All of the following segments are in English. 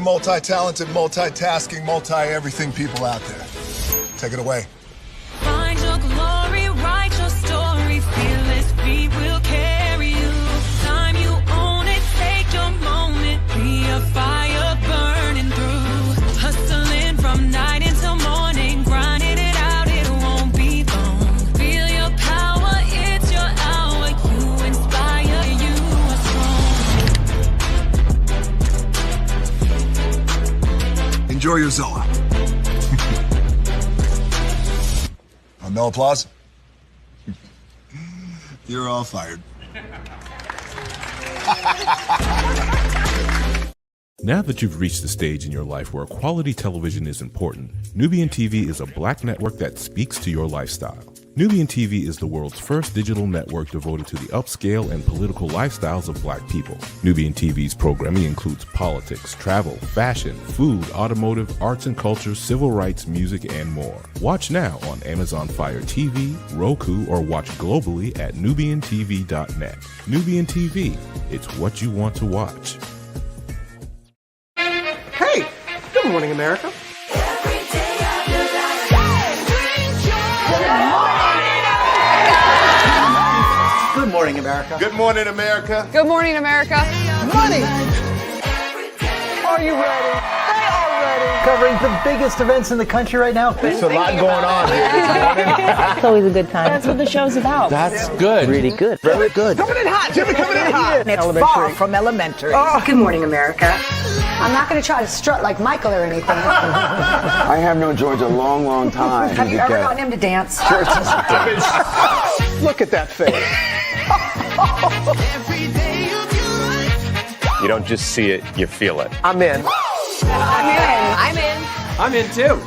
multi-talented, multitasking, multi-everything people out there. Take it away. Find your glory, write your story, fearless feet will carry you. Time you own it, take your moment, be a fire burning through. Hustling from night until morning, grinding it out, it won't be long. Feel your power, it's your hour, you inspire, you are strong. Enjoy your Zoa. No applause? You're all fired. Now that you've reached the stage in your life where quality television is important, Nubian TV is a black network that speaks to your lifestyle. Nubian TV is the world's first digital network devoted to the upscale and political lifestyles of black people. Nubian TV's programming includes politics, travel, fashion, food, automotive, arts and culture, civil rights, music, and more. Watch now on Amazon Fire TV, Roku, or watch globally at nubiantv.net. Nubian TV, it's what you want to watch. Hey, good morning, America. Good morning, America. Good morning, America. Good morning, America. Money. Are you ready? They are ready. Covering the biggest events in the country right now. There's a lot going on here this morning. It's always a good time. That's what the show's about. That's good. Really good. Very good. Coming in hot. Jimmy coming in hot. It's far from elementary. Oh. Good morning, America. I'm not going to try to strut like Michael or anything. I have known George a long, long time. Have you ever gotten him to dance? Look at that face. You don't just see it, you feel it. I'm in. I'm in. I'm in too.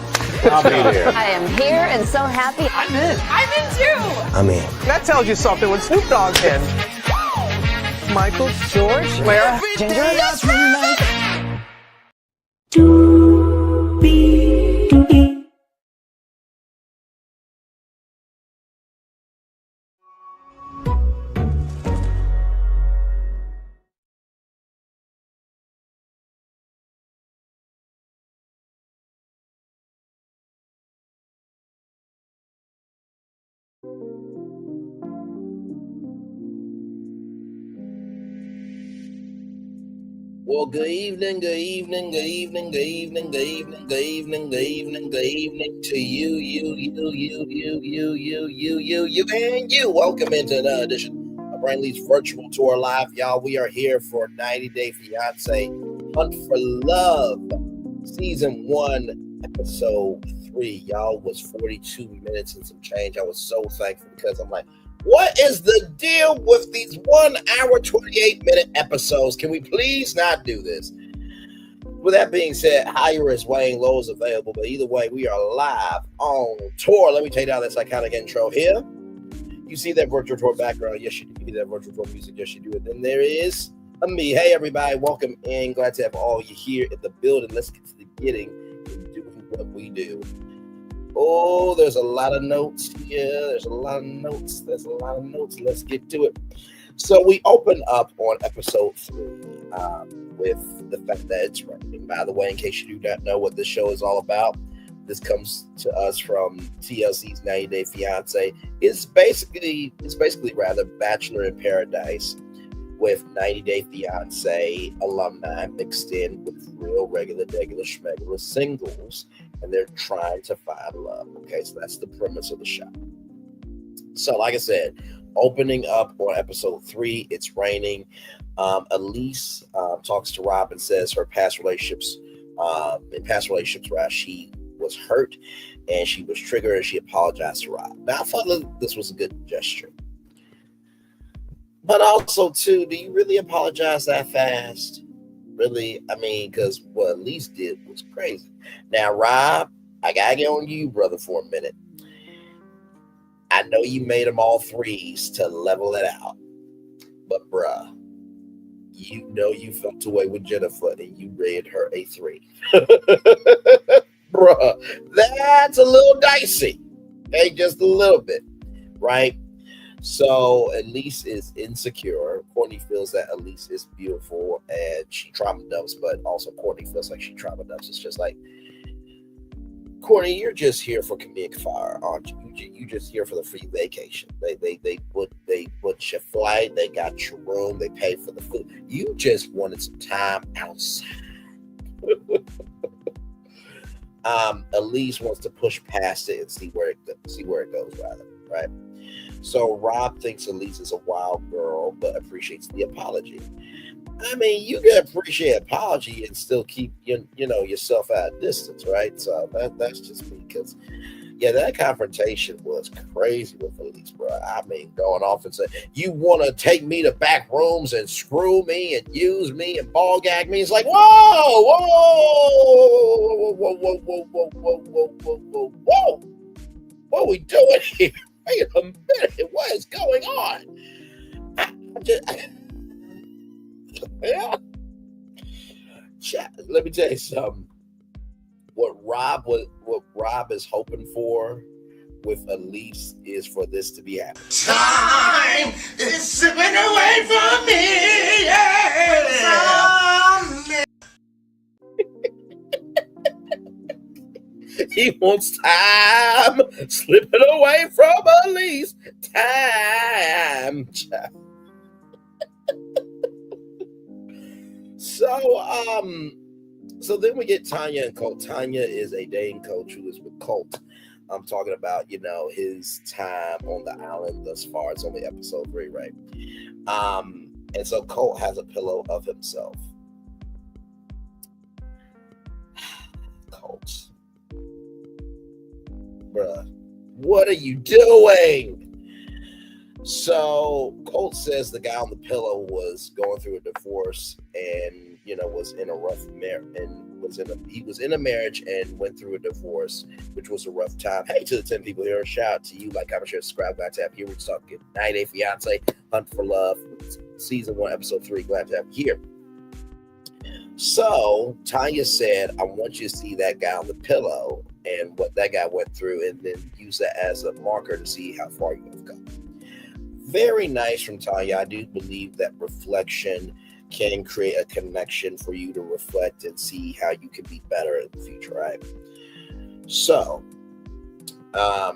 I'll be there. I am here and so happy. I'm in. I'm in too. I'm in. That tells you something when Snoop Dogg's in. Michael, George, Lara, Ginger. Well, good evening, good evening, good evening, good evening, good evening, good evening, good evening, good evening to you, and you. Welcome into another edition of Brainley's Virtual Tour Live. Y'all, we are here for 90 Day Fiance Hunt for Love, Season 1, Episode 3. Y'all was 42 minutes and some change. I was so thankful because I'm like, what is the deal with these 1 hour, 28 minute episodes? Can we please not do this? With that being said, higher is Wayne, low is available. But either way, we are live on tour. Let me take down this iconic intro here. You see that virtual tour background? Yes, you do. You hear that virtual tour music? Yes, you do. And then there is me. Hey, everybody. Welcome in. Glad to have all you here in the building. Let's get to the getting and doing what we do. Oh, there's a lot of notes here. There's a lot of notes. Let's get to it. So we open up on episode 3 with the fact that it's raining. By the way, in case you do not know what this show is all about, this comes to us from TLC's 90 Day Fiance. It's basically rather Bachelor in Paradise with 90 Day Fiance alumni mixed in with real regular schmegular singles, and they're trying to find love. Okay, so that's the premise of the show. So like I said, opening up on episode 3, it's raining. Elise talks to Rob and says her past relationships, she was hurt and she was triggered and she apologized to Rob. Now I thought this was a good gesture. But also, too, do you really apologize that fast? Really? I mean, because what Elise did was crazy. Now, Rob, I gotta get on you, brother, for a minute. I know you made them all 3s to level it out. But, bruh, you know you felt away with Jennifer and you rated her a 3. Bruh, that's a little dicey. Okay, just a little bit, right? So Elise is insecure. Courtney feels that Elise is beautiful and she trauma dumps, but also Courtney feels like she trauma dumps. It's just like, Courtney, you're just here for comedic fire, aren't you? You just here for the free vacation. They booked your flight, they got your room, they paid for the food. You just wanted some time outside. Elise wants to push past it and see where it goes, rather, right? So Rob thinks Elise is a wild girl, but appreciates the apology. I mean, you can appreciate apology and still keep yourself at a distance, right? So that's just me, because that confrontation was crazy with Elise, bro. I mean, going off and saying, you want to take me to back rooms and screw me and use me and ball gag me? It's like, whoa, what are we doing here? Wait a minute, what is going on? Let me tell you something. What Rob is hoping for with Elise is for this to be happening. Time is slipping away from me. He wants time slipping away from Elise. Time. So then we get Tanya and Colt. Tanya is a dating coach who is with Colt. I'm talking about, his time on the island thus far. It's only episode 3, right? And so Colt has a pillow of himself. Colt. Bruh, what are you doing? So Colt says the guy on the pillow was going through a divorce and was in a rough marriage and he was in a marriage and went through a divorce, which was a rough time. Hey, to the 10 people here, shout out to you. Like, comment, share, subscribe, glad to have you here. We're talking 90 Day Fiance, Hunt for Love, season 1, episode 3. Glad to have you here. So Tanya said, I want you to see that guy on the pillow and what that guy went through, and then use that as a marker to see how far you have come. Very nice from Tanya. I do believe that reflection can create a connection for you to reflect and see how you can be better in the future, right? So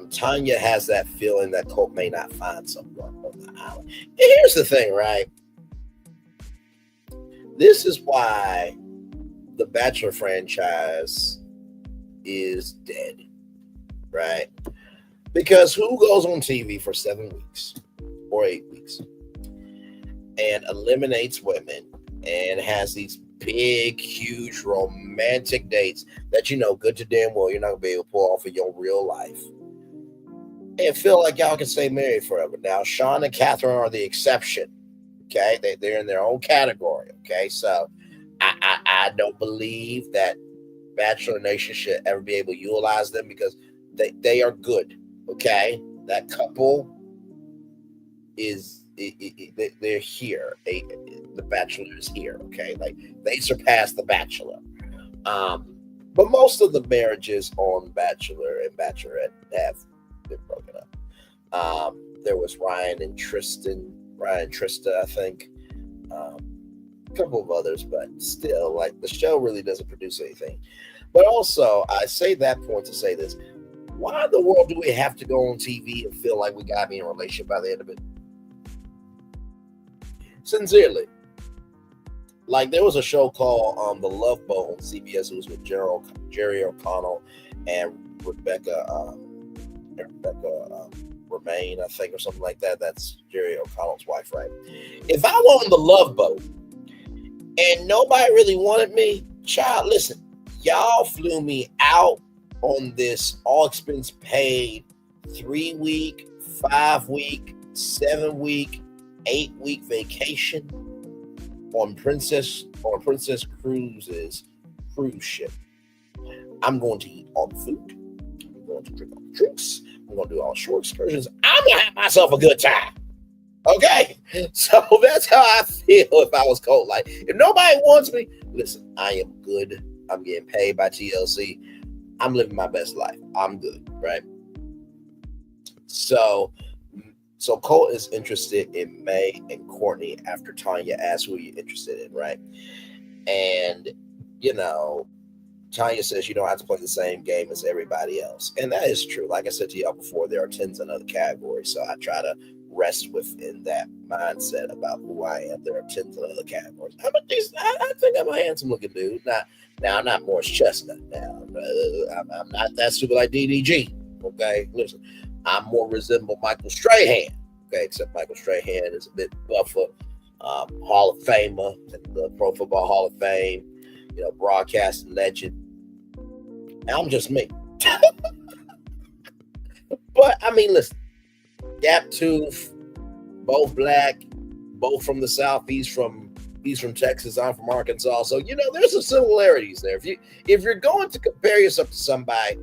Tanya has that feeling that Colt may not find someone on the island. And here's the thing, right? This is why the Bachelor franchise is dead, right? Because who goes on TV for 7 weeks or 8 weeks and eliminates women and has these big, huge romantic dates that good to damn well you're not going to be able to pull off in your real life and feel like y'all can stay married forever? Now, Sean and Catherine are the exception, okay? They're in their own category, okay? So I don't believe that Bachelor Nation should ever be able to utilize them because they are good, okay? That couple is they're here. The Bachelor is here, okay? Like, they surpassed the Bachelor. But most of the marriages on Bachelor and Bachelorette have been broken up. There was Ryan and Trista, I think. A couple of others, but still, like, the show really doesn't produce anything. But also, I say that point to say this: why in the world do we have to go on TV and feel like we gotta be in a relationship by the end of it? Sincerely. Like, there was a show called The Love Boat on CBS. It was with Jerry O'Connell and Rebecca Romaine, I think, or something like that. That's Jerry O'Connell's wife, right? If I were on The Love Boat and nobody really wanted me, child, listen, y'all flew me out on this all expense paid 3-week, 5-week, 7-week, 8-week vacation on Princess Cruises cruise ship. I'm going to eat all the food. I'm going to drink all the drinks. I'm going to do all the shore excursions. I'm going to have myself a good time. Okay? So that's how I feel if I was Colt. Like, if nobody wants me, listen, I am good. I'm getting paid by TLC. I'm living my best life. I'm good, right? So So Colt is interested in May and Courtney after Tanya asks who you're interested in, right? And, you know, Tanya says you don't have to play the same game as everybody else. And that is true. Like I said to y'all before, there are 10s in other categories. So I try to rest within that mindset about who I am. There are 10s in other categories. I think I'm a handsome looking dude. I'm not Morris Chestnut now. I'm not that stupid like DDG. Okay, listen, I more resemble Michael Strahan. Okay, except Michael Strahan is a bit buffer. Hall of Famer in the Pro Football Hall of Fame, you know, broadcasting legend. I'm just me. But I mean, listen, gap tooth, both black, both from the South. He's from Texas. I'm from Arkansas. So you know, there's some similarities there. If you're going to compare yourself to somebody,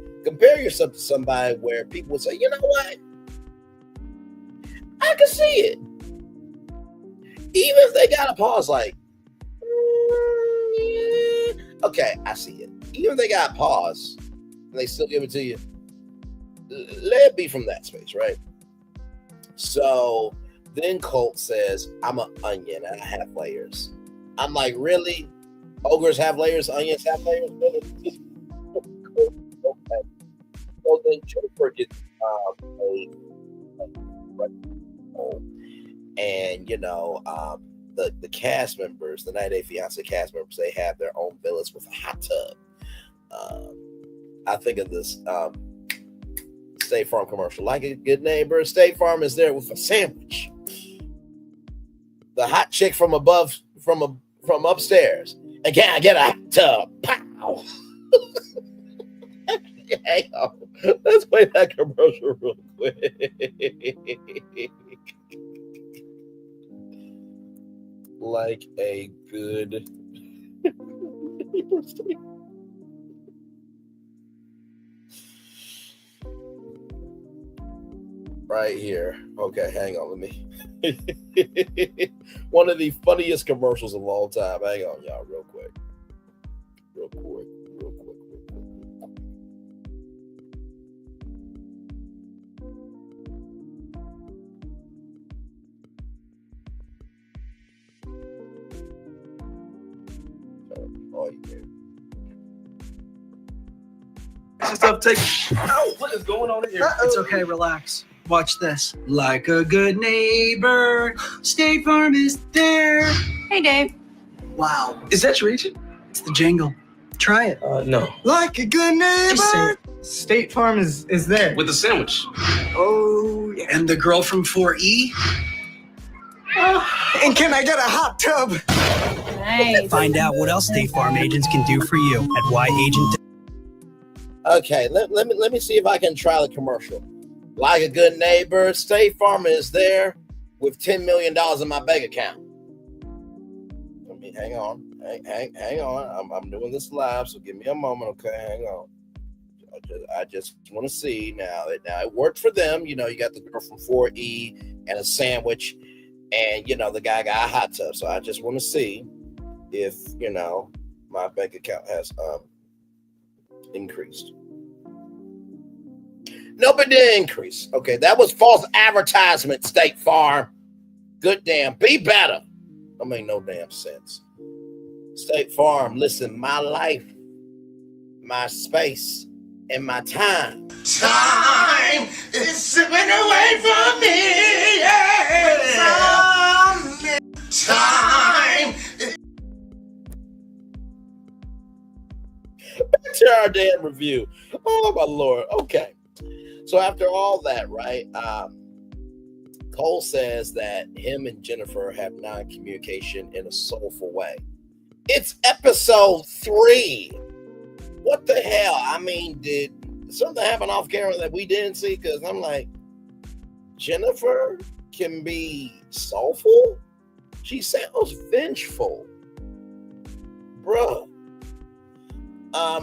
where people would say, you know what, I can see it. Even if they got a pause, like, okay, I see it. Even if they got a pause, and they still give it to you, let it be from that space, right? So then Colt says, I'm an onion and I have layers. I'm like, really? Ogres have layers, onions have layers? Really? Okay. So then Jennifer gets and you know, the cast members, the 90 Day Fiance cast members, they have their own villas with a hot tub. I think of this State Farm commercial, like a good neighbor, State Farm is there with a sandwich. The hot chick from above, from upstairs, and can I get a hot tub? Pow! Hang on. Let's play that commercial real quick. Like a good right here. Okay, hang on. Let me. One of the funniest commercials of all time. Hang on, y'all, real quick. What is going on here? It's okay, relax. Watch this. Like a good neighbor, State Farm is there. Hey, Dave. Wow. Is that your agent? It's the jingle. Try it. No. Like a good neighbor. State Farm is there. With a sandwich. Oh, and the girl from 4E. And can I get a hot tub? Nice. Find out what else State Farm agents can do for you at whyagent. Okay, let me see if I can try the commercial. Like a good neighbor, State Farm is there with $10 million in my bank account. Let me hang on. Hang on. I'm doing this live, so give me a moment, okay? Hang on. I just want to see now. It worked for them. You know, you got the girl from 4E and a sandwich, and you know the guy got a hot tub. So I just want to see if you know my bank account has increased. Nope, it didn't increase. Okay, that was false advertisement, State Farm. Good damn. Be better. That made no damn sense. State Farm, listen, my life, my space, and my time. Time is slipping away from me. Yeah. Time. Back to our damn review. Oh, my Lord. Okay. So after all that, right, Cole says that him and Jennifer have non-communication in a soulful way. It's episode 3. What the hell? I mean, did something happen off camera that we didn't see? Because I'm like, Jennifer can be soulful? She sounds vengeful. Bruh.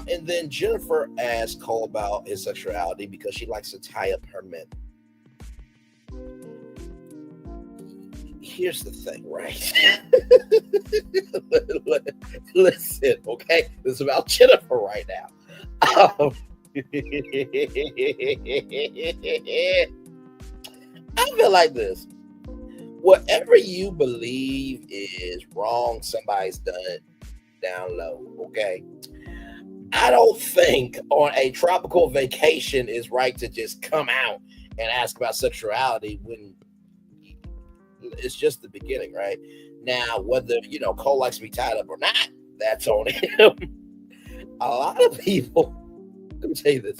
And then Jennifer asked Cole about his sexuality because she likes to tie up her men. Here's the thing, right? Listen, okay? This is about Jennifer right now. I feel like this. Whatever you believe is wrong, somebody's done it down low, okay? I don't think on a tropical vacation is right to just come out and ask about sexuality when it's just the beginning, right? Now, whether, Cole likes to be tied up or not, that's on him. A lot of people, let me tell you this,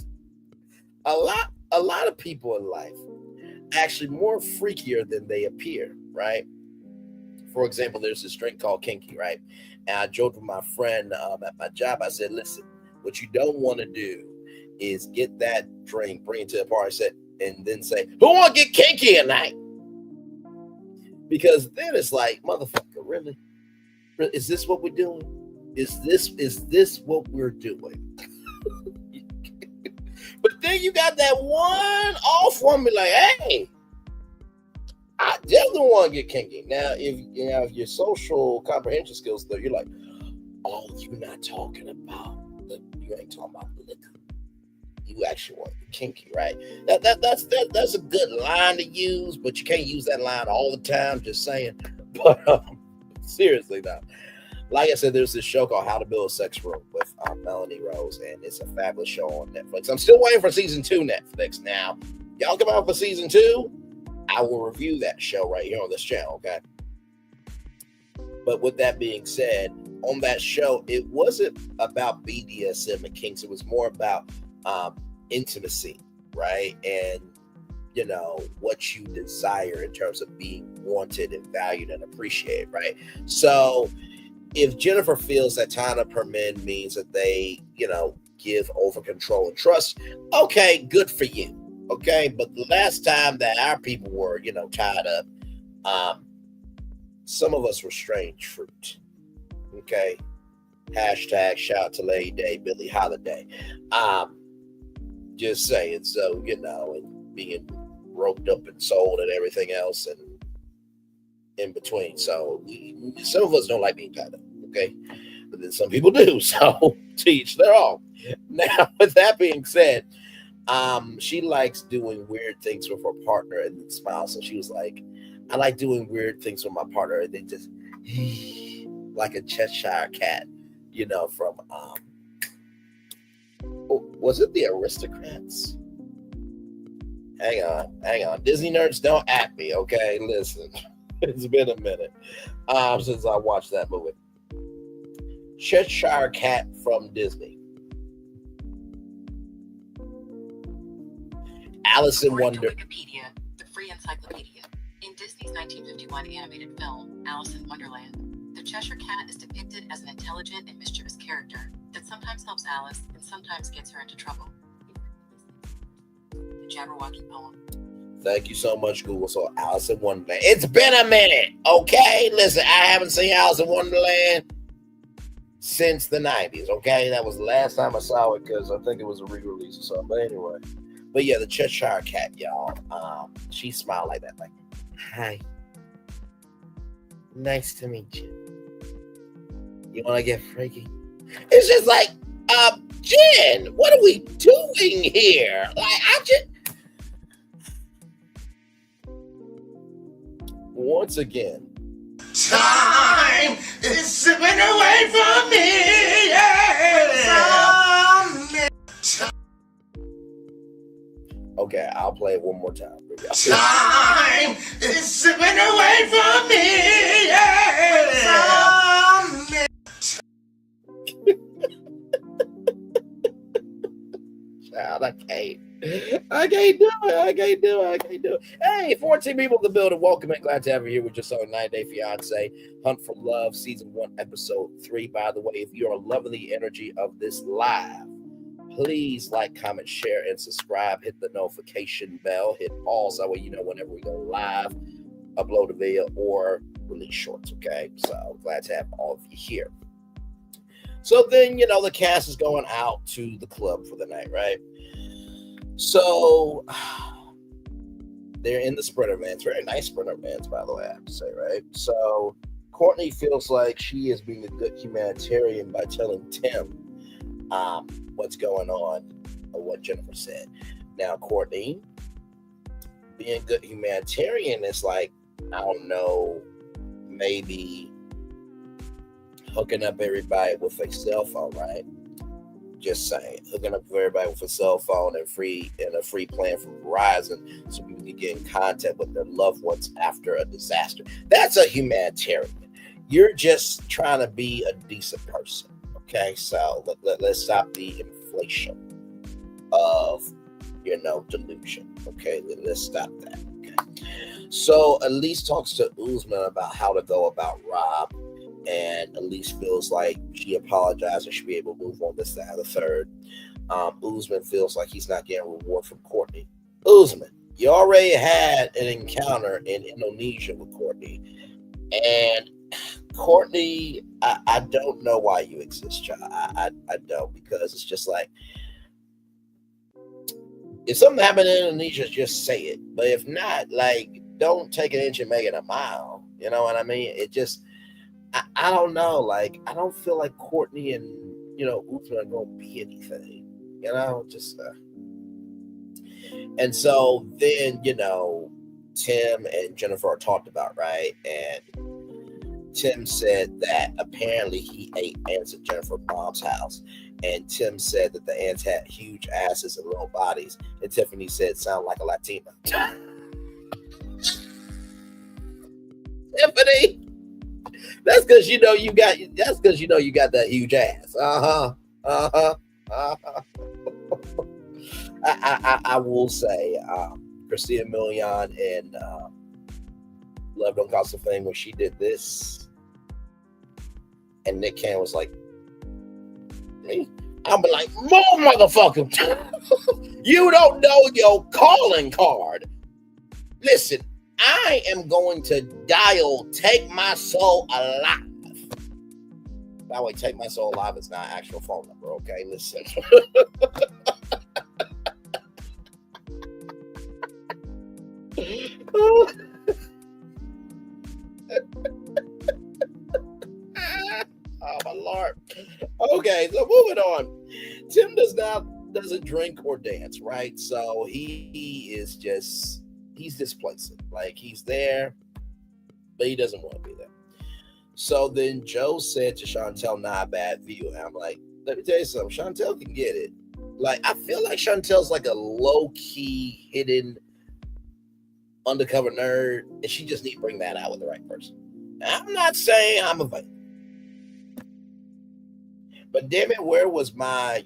a lot of people in life actually more freakier than they appear, right? For example, there's this drink called Kinky, right? And I joked with my friend at my job. I said, listen, what you don't want to do is get that drink, bring it to a party, and then say, who want to get kinky tonight? Because then it's like, motherfucker, really? Is this what we're doing? Is this what we're doing? But then you got that one off one, be like, hey, I definitely want to get kinky. Now, if your social comprehension skills, though, you're like, oh, you're not talking about, you ain't talking about liquor. You actually want to get kinky, right? That's a good line to use, but you can't use that line all the time. Just saying. But seriously, though. Like I said, there's this show called How to Build a Sex Room with Melanie Rose, and it's a fabulous show on Netflix. I'm still waiting for season 2 Netflix. Now, y'all come out for season 2, I will review that show right here on this channel, okay? But with that being said, on that show, it wasn't about BDSM and kinks. It was more about intimacy, right? And, what you desire in terms of being wanted and valued and appreciated, right? So if Jennifer feels that tying up her men means that they, give over control and trust, okay, good for you. Okay. But the last time that our people were, tied up, some of us were strange fruit. Okay. Hashtag shout out to Lady Day, Billie Holiday. Just saying. So, and being roped up and sold and everything else and in between. So some of us don't like being tied up, okay? But then some people do, so to each their own. Now, with that being said, she likes doing weird things with her partner and then smiles. So she was like, I like doing weird things with my partner and then just like a Cheshire cat, from was it the Aristocrats? Hang on. Disney nerds, don't at me, okay? Listen, it's been a minute since I watched that movie. Cheshire Cat from Disney. Alice in Wonder. Wikipedia, the free encyclopedia. In Disney's 1951 animated film, Alice in Wonderland, the Cheshire Cat is depicted as an intelligent and mischievous character that sometimes helps Alice and sometimes gets her into trouble. The Jabberwocky poem. Thank you so much, Google. So Alice in Wonderland. It's been a minute, okay? Listen, I haven't seen Alice in Wonderland since the 90s, okay? That was the last time I saw it because I think it was a re-release or something. But anyway. But yeah, the Cheshire Cat, y'all. She smiled like that, like, hi. Nice to meet you. You want to get freaky? It's just like, Jen, what are we doing here? Like, once again, Time is slipping away from me. Yeah. Okay, I'll play it one more time. Time is slipping away from me. Yeah. Child, I can't do it. Hey, 14 people in the building. Welcome and glad to have you here with just on 90 Day Fiance, Hunt for Love, Season 1, Episode 3. By the way, if you're loving the energy of this live, please like, comment, share, and subscribe. Hit the notification bell. Hit all so that way you know whenever we go live, upload a video, or release shorts, okay? So glad to have all of you here. So then, the cast is going out to the club for the night, right? So they're in the Sprinter vans, very nice Sprinter vans, by the way, I have to say, right? So Courtney feels like she is being a good humanitarian by telling Tim what's going on or what Jennifer said. Now, Courtney being good humanitarian is like, I don't know, maybe hooking up everybody with a cell phone, right? Just saying, hooking up everybody with a cell phone and a free plan from Verizon so people can get in contact with their loved ones after a disaster. That's a humanitarian. You're just trying to be a decent person. Okay, so let's stop the inflation of, delusion. Okay, let's stop that. Okay, so Elise talks to Uzman about how to go about Rob, and Elise feels like she apologized and should be able to move on, this, that, and the third. Uzman feels like he's not getting a reward from Courtney. Uzman, you already had an encounter in Indonesia with Courtney, and Courtney, I don't know why you exist, child. I don't, because it's just like, if something happened in Indonesia, just say it. But if not, like, don't take an inch and make it a mile. You know what I mean? It just, I don't know. Like, I don't feel like Courtney and, Uzman are going to be anything. Just. And so then, Tim and Jennifer are talked about, right? And Tim said that apparently he ate ants at Jennifer's mom's house. And Tim said that the ants had huge asses and little bodies. And Tiffany said, sound like a Latina. Tiffany, that's because you got that huge ass. I will say, Christina Milian and Love Don't Cost a Thing, when she did this, and Nick Cannon was like, me? I'm like, more motherfucker. You don't know your calling card. Listen, I am going to dial Take My Soul Alive. By the way, Take My Soul Alive is not an actual phone number, okay? Listen. Oh my Lord. Okay, so moving on. Tim doesn't drink or dance, right? So he's displacing. Like, he's there, but he doesn't want to be there. So then Joe said to Chantel, "Not a bad view." And I'm like, let me tell you something. Chantel can get it. Like, I feel like Chantel's like a low-key, hidden, undercover nerd, and she just need to bring that out with the right person. Now, I'm not saying I'm available. But damn it, where was my,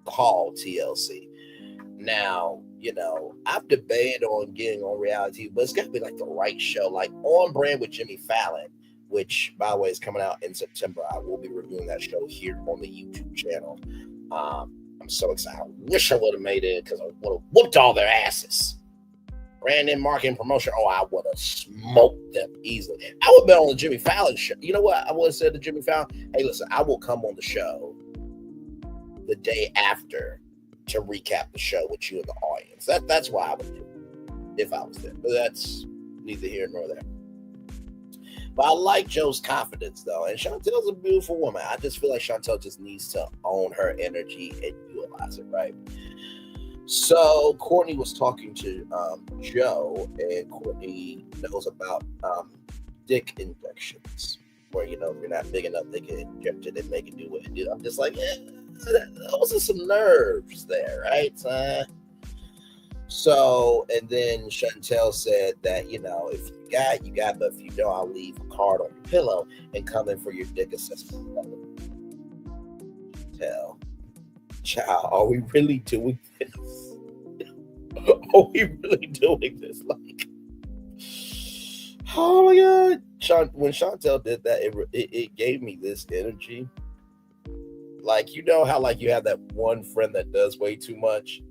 call TLC? Now, I've debated on getting on reality, but it's got to be like the right show, like On Brand with Jimmy Fallon, which, by the way, is coming out in September. I will be reviewing that show here on the YouTube channel. I'm so excited. I wish I would have made it because I would have whooped all their asses. Branding, marketing, promotion. Oh, I would have smoked them easily. I would have been on the Jimmy Fallon show. You know what? I would have said to Jimmy Fallon, hey, listen, I will come on the show the day after to recap the show with you and the audience. That's why I would do it if I was there. But that's neither here nor there. But I like Joe's confidence, though. And Chantel's a beautiful woman. I just feel like Chantel just needs to own her energy and utilize it, right? So Courtney was talking to Joe, and Courtney knows about dick injections, where, if you're not big enough, they can inject it and make it do what it do. I'm just like, those are some nerves there, right? So, and then Chantel said that, if you got, but if you don't, I'll leave a card on your pillow and come in for your dick assessment. Chantel, child, are we really doing this? Are we really doing this? Like, oh my God. When Chantel did that, it gave me this energy. Like, how like you have that one friend that does way too much?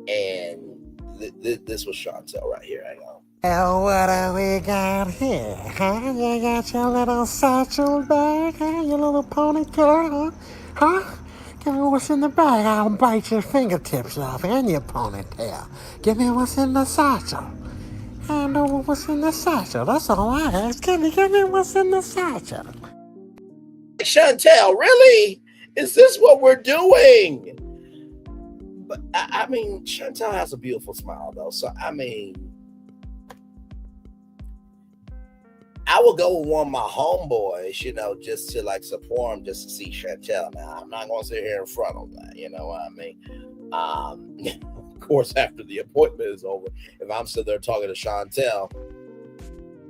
And this was Chantel right here. Hang on. Oh, what do we got here? Huh? You got your little satchel bag, huh? Your little ponytail, huh? Give me what's in the bag. I'll bite your fingertips off and your ponytail. Give me what's in the satchel. I know what's in the satchel. That's all I ask. Give me what's in the satchel. Chantel, really? Is this what we're doing? But I mean, Chantel has a beautiful smile though. So I mean, I would go with one of my homeboys, you know, just to like support him, just to see Chantel. Now, I'm not going to sit here in front of that, you know what I mean? Of course, after the appointment is over, if I'm still there talking to Chantel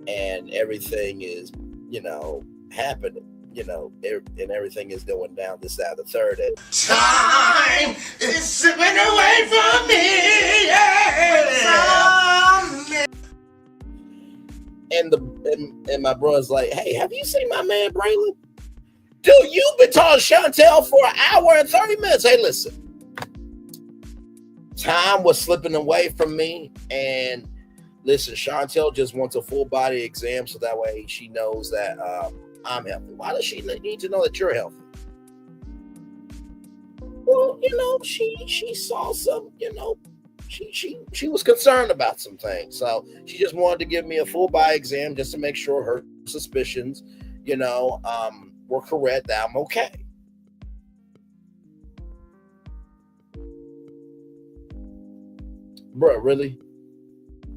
and everything is, you know, happening, you know, and everything is going down this, that, the third. And time is slipping away from me. Yeah. And my brother's like, hey, have you seen my man Braylon? Dude, you've been talking Chantel for an hour and 30 minutes. Hey, listen. Time was slipping away from me. And listen, Chantel just wants a full body exam so that way she knows that I'm healthy. Why does she need to know that you're healthy? Well, you know, she saw some, you know, she was concerned about some things. So she just wanted to give me a full body exam just to make sure her suspicions, you know, were correct, that I'm okay. Bro, really?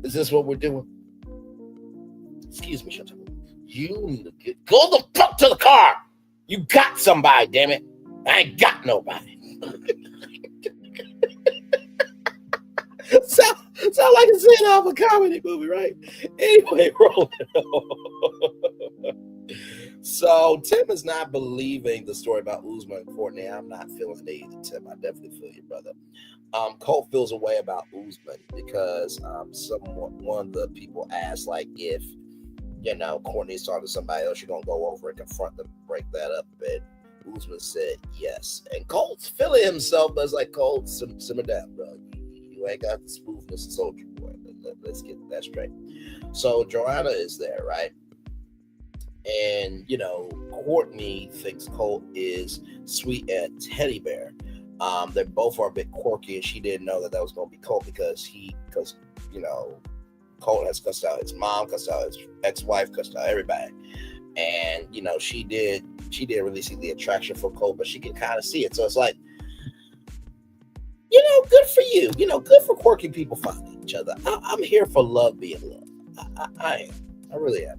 Is this what we're doing? Excuse me, Chantal. You need to go the fuck to the car. You got somebody, damn it. I ain't got nobody. Sound like a scene off a comedy movie, right? Anyway, rolling on. So Tim is not believing the story about Uzman and Courtney. I'm not feeling it either, Tim. I definitely feel you, brother. Colt feels a way about Uzman because one of the people asked, like, if, you know, Courtney's talking to somebody else, you're going to go over and confront them, break that up. And Uzman said yes. And Colt's feeling himself, but it's like, Colt, simmer down, bro. You ain't got the smoothness of Soldier Boy. Let's get that straight. So Joanna is there, right? And, you know, Courtney thinks Colt is sweet and teddy bear. They both are a bit quirky, and she didn't know that was going to be Colt because you know, Colt has cussed out his mom, cussed out his ex-wife, cussed out everybody. And, you know, she didn't really see the attraction for Colt, but she can kind of see it. So it's like, you know, good for you. You know, good for quirky people finding each other. I'm here for love being love. I am. I really am.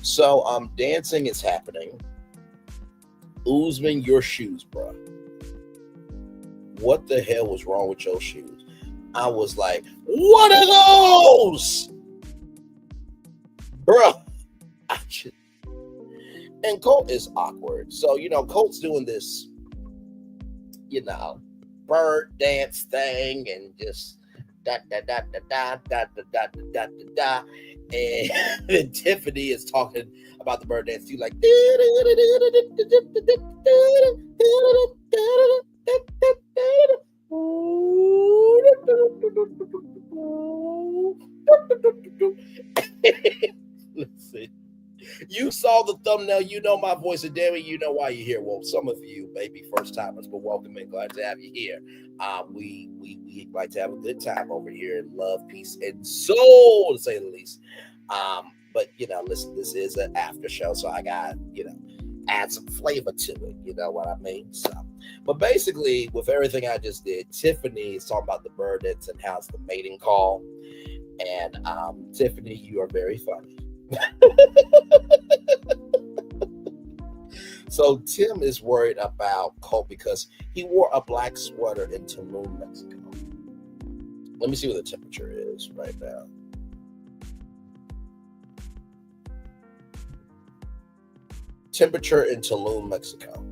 So dancing is happening. Uzman, your shoes, bro. What the hell was wrong with your shoes? I was like, what are those? Bro. And Colt is awkward. So, you know, Colt's doing this, you know, bird dance thing and just da da da da da da da da da da da. And Tiffany is talking about the bird dance too, like listen. You saw the thumbnail, you know my voice, and damn it, you know why you're here. Well, some of you may be first timers, but welcome and glad to have you here. We like to have a good time over here in love, peace, and soul, to say the least. But you know, listen, this is an after show, so I got, you know, add some flavor to it. You know what I mean? So, but basically, with everything I just did, Tiffany is talking about the bird dance and how it's the mating call. And Tiffany, you are very funny. So Tim is worried about Colt because he wore a black sweater in Tulum, Mexico. Let me see what the temperature is right now. Temperature in Tulum, Mexico.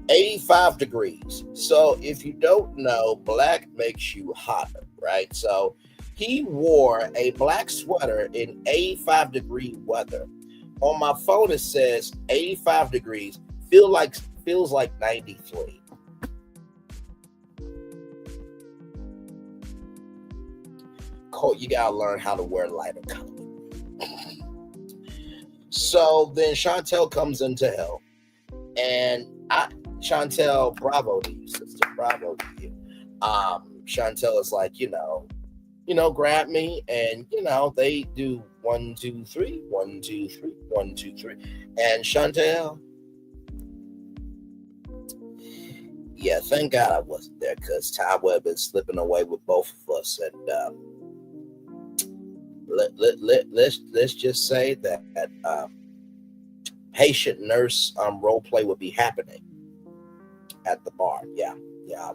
85 degrees. So if you don't know, black makes you hotter, right? So he wore a black sweater in 85 degree weather. On my phone, it says 85 degrees, feels like 93. Colt, you gotta learn how to wear lighter color. So then Chantel comes into hell, and Chantel, bravo to you, sister, bravo to you. Chantel is like, you know, grab me, and you know, they do 1, 2, 3, 1, 2, 3, 1, 2, 3. And Chantel, yeah, thank God I wasn't there because time would have been slipping away with both of us. And let's just say that patient nurse role play would be happening at the bar. Yeah, I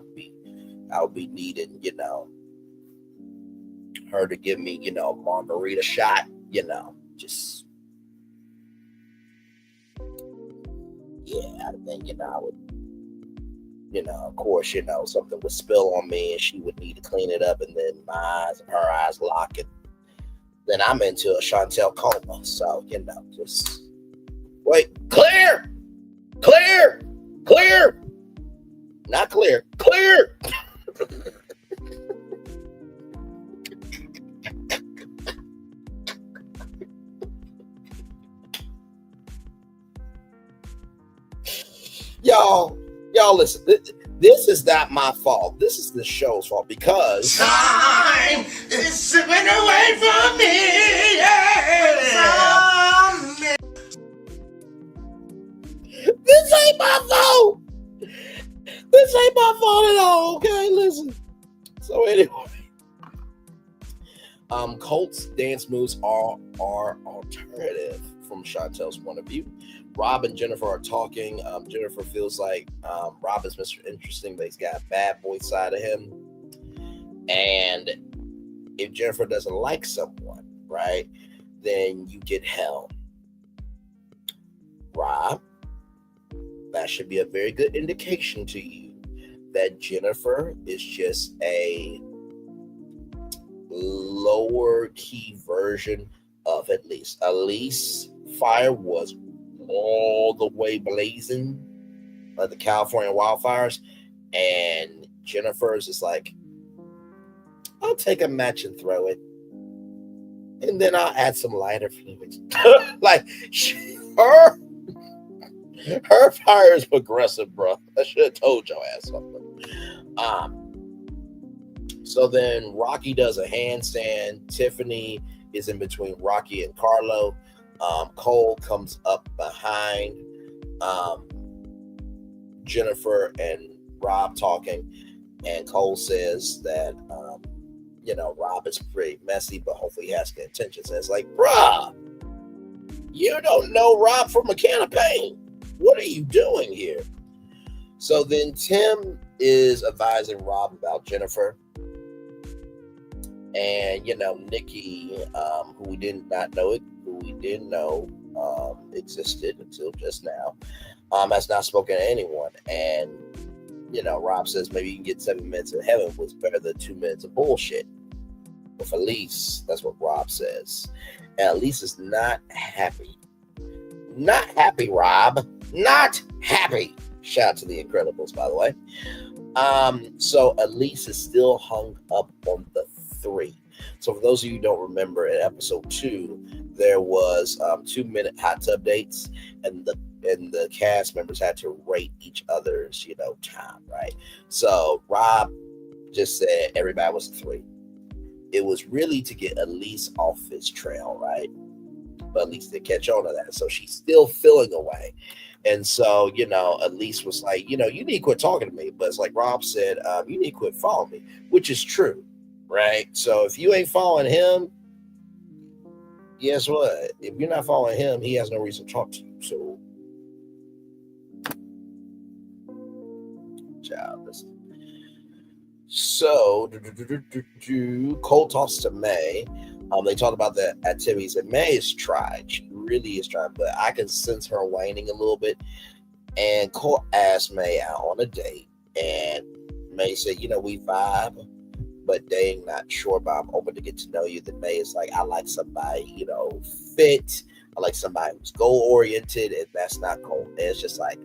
would be needing, her to give me, margarita shot, just and then, I would, of course, something would spill on me and she would need to clean it up, and then my eyes and her eyes lock, and then I'm into a Chantel coma. So, just wait, clear, not clear, clear. Y'all listen. This is not my fault. This is the show's fault because Time is slipping away from me. Yeah. This ain't my fault. This ain't my fault at all. Okay, listen. So anyway, Colt's dance moves are alternative from Chantel's point of view. Rob and Jennifer are talking. Jennifer feels like Rob is Mr. Interesting, but he's got a bad boy side of him. And if Jennifer doesn't like someone, right, then you get hell. Rob, that should be a very good indication to you that Jennifer is just a lower key version of Elise. Elise fire was all the way blazing, like the California wildfires, and Jennifer's is like, I'll take a match and throw it, and then I'll add some lighter fluids. Like her fire is progressive, bro. I should have told your ass something. So then Rocky does a handstand. Tiffany is in between Rocky and Carlo. Cole comes up behind Jennifer and Rob talking, and Cole says that Rob is pretty messy, but hopefully he has good intentions. And it's like, bruh, you don't know Rob from a can of paint. What are you doing here? So then Tim is advising Rob about Jennifer. And, Nikki, who we didn't know existed until just now, has not spoken to anyone. And, Rob says maybe you can get 7 minutes in heaven was better than 2 minutes of bullshit with Elise. That's what Rob says. And Elise is not happy. Not happy, Rob. Not happy. Shout out to the Incredibles, by the way. So Elise is still hung up on the 3. So for those of you who don't remember, in episode 2, there was 2-minute hot tub dates, and the cast members had to rate each other's, time, right? So Rob just said everybody was a 3. It was really to get Elise off his trail, right? But at least they catch on to that. So she's still feeling away. And so, Elise was like, you need to quit talking to me. But it's like Rob said, you need to quit following me, which is true, right? So if you ain't following him, guess what? If you're not following him, he has no reason to talk to you. So, child, listen. So, Colt talks to May. They talk about the activities, and May is trying. She really is trying, but I can sense her whining a little bit. And Colt asked May out on a date, and May said, we vibe, but they ain't not sure, but I'm open to get to know you. Then May is like, I like somebody, fit. I like somebody who's goal-oriented, and that's not Colt. And it's just like,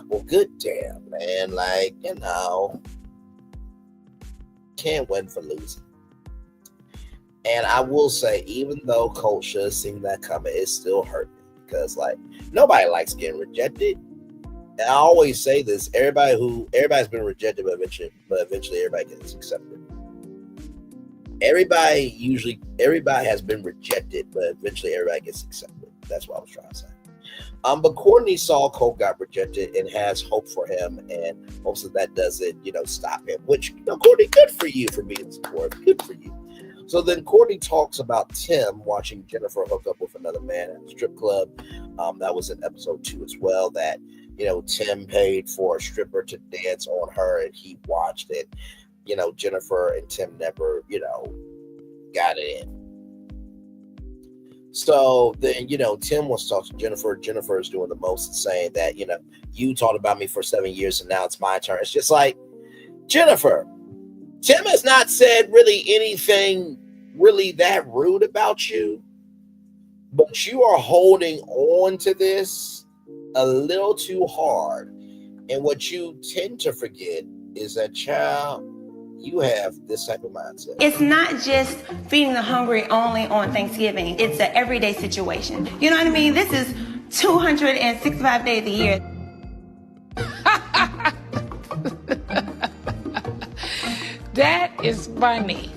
well, good damn, man. Like, can't win for losing. And I will say, even though Colt should have seen that coming, it still hurt me because, like, nobody likes getting rejected. And I always say this: everybody's been rejected, but eventually everybody gets accepted. Everybody has been rejected, but eventually everybody gets accepted. That's what I was trying to say. But Courtney saw Colt got rejected and has hope for him, and hopes that doesn't, stop him. Which, Courtney, good for you for being supportive. Good for you. So then Courtney talks about Tim watching Jennifer hook up with another man at a strip club. That was in episode 2 as well. That Tim paid for a stripper to dance on her, and he watched it. Jennifer and Tim never, got it in. So then, Tim wants to talk to Jennifer. Jennifer is doing the most, saying that, you talked about me for 7 years and now it's my turn. It's just like, Jennifer, Tim has not said really anything really that rude about you, but you are holding on to this a little too hard. And what you tend to forget is that, child, you have this type of mindset. It's not just feeding the hungry only on Thanksgiving. It's an everyday situation. You know what I mean? This is 265 days a year. That is funny.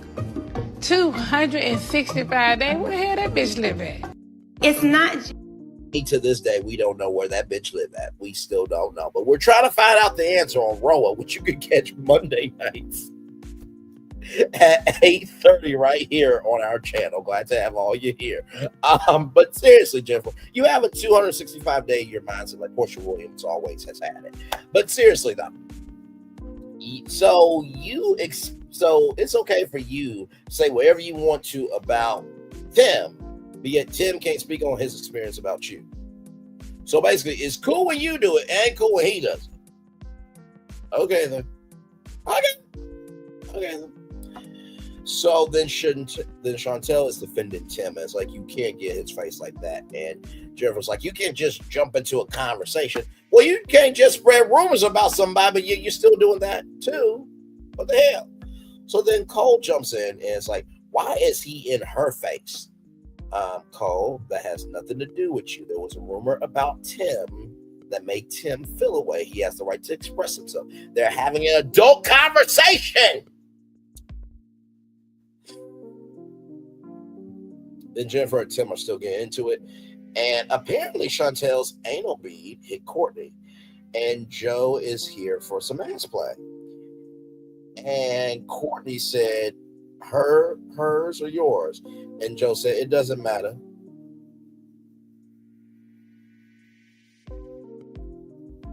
265 days? Where the hell that bitch live at? It's not. To this day, we don't know where that bitch live at. We still don't know. But we're trying to find out the answer on Roa, which you can catch Monday nights at 8:30 right here on our channel. Glad to have all you here. But seriously, Jennifer, you have a 265-day year mindset like Portia Williams always has had it. But seriously, though, so it's okay for you to say whatever you want to about Tim, but yet Tim can't speak on his experience about you. So basically, it's cool when you do it, and cool when he does it. Okay then. Okay then. So then Chantel is defending Tim as like, you can't get his face like that. And Jennifer's like, you can't just jump into a conversation. Well, you can't just spread rumors about somebody, but you're still doing that too. What the hell? So then Cole jumps in and it's like, why is he in her face? Cole, that has nothing to do with you. There was a rumor about Tim that made Tim feel away. He has the right to express himself. They're having an adult conversation. Then Jennifer and Tim are still getting into it. And apparently Chantel's anal bead hit Courtney. And Joe is here for some ass play. And Courtney said, hers or yours? And Joe said, it doesn't matter.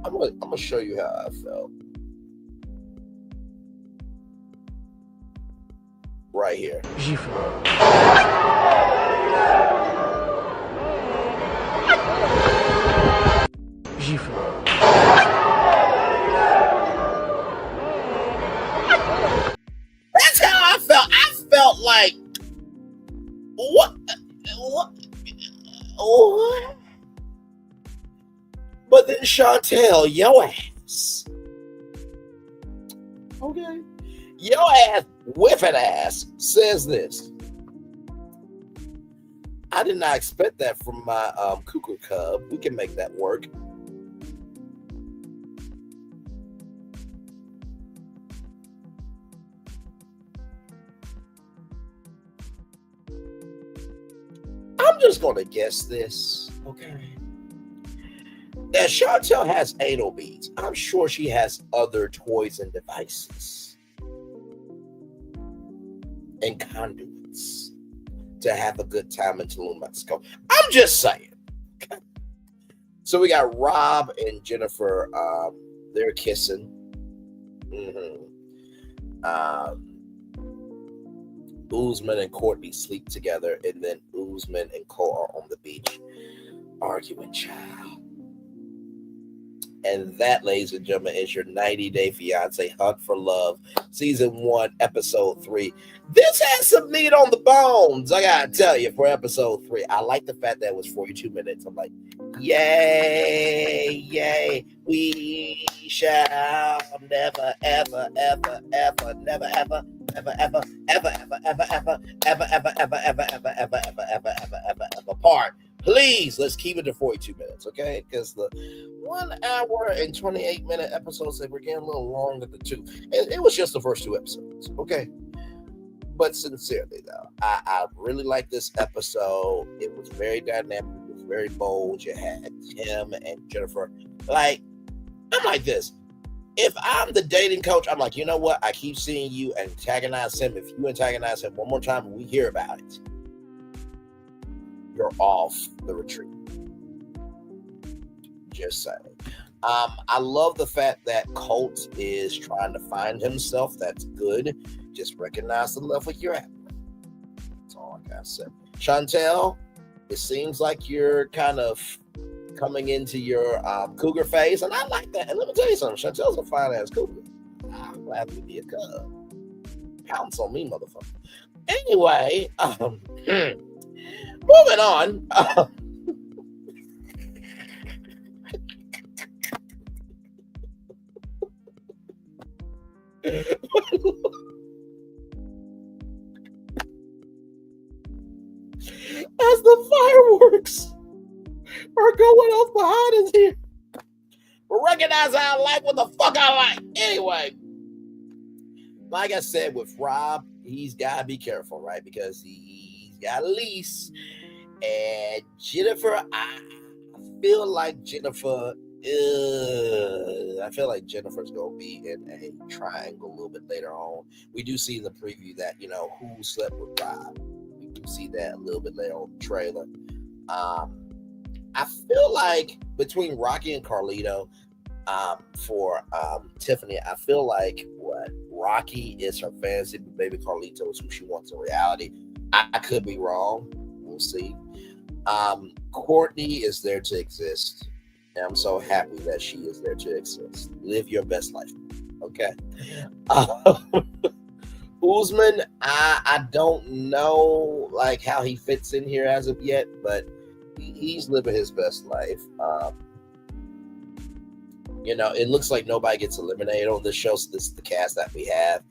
I'm gonna show you how I felt. Right here. That's how I felt. I felt like, what? But then Chantel, your ass. Okay. Your ass, whiffing ass, says this. I did not expect that from my cuckoo cub. We can make that work. I'm just going to guess this, okay? That Chantel has anal beads. I'm sure she has other toys and devices and conduits to have a good time in Tulum, Mexico. I'm just saying. Okay? So we got Rob and Jennifer. They're kissing. Uzman and Courtney sleep together, and then Uzman and Colt are on the beach arguing, child. And that, ladies and gentlemen, is your 90-Day Fiance Hunt for Love, Season 1, Episode 3. This has some meat on the bones, I gotta tell you, for Episode 3. I like the fact that it was 42 minutes. I'm like, yay, yay. We shall never, ever, ever, ever, never, ever, ever, ever, ever, ever, ever, ever, ever, ever, ever, ever, ever, ever, ever, ever, ever, ever part. Please, let's keep it to 42 minutes, okay? Because the 1 hour and 28-minute episodes, they were getting a little long at the two. And it was just the first 2 episodes, okay? But sincerely, though, I really like this episode. It was very dynamic. It was very bold. You had him and Jennifer. Like, I'm like this. If I'm the dating coach, I'm like, you know what? I keep seeing you antagonize him. If you antagonize him one more time and we hear about it, you're off the retreat. Just saying. I love the fact that Colt is trying to find himself. That's good. Just recognize the level you're at. That's all I gotta say. Chantel, it seems like you're kind of coming into your cougar phase, and I like that. And let me tell you something. Chantel's a fine-ass cougar. I'm glad to be a cub. Pounce on me, motherfucker. Anyway, moving on. As the fireworks are going off behind us here, recognize I like what the fuck I like. Anyway, like I said, with Rob, he's got to be careful, right? Because he's got a lease. And Jennifer, I feel like Jennifer's going to be in a triangle a little bit later on. We do see in the preview that, you know, who slept with Rob. We do see that a little bit later on the trailer. I feel like between Rocky and Carlito, for Tiffany, I feel like Rocky is her fantasy, but maybe Carlito is who she wants in reality. I could be wrong. We'll see. Courtney is there to exist. And I'm so happy that she is there to exist. Live your best life. Okay. Uzman, I don't know like how he fits in here as of yet, but he's living his best life. You know, it looks like nobody gets eliminated on this show. So this is the cast that we have.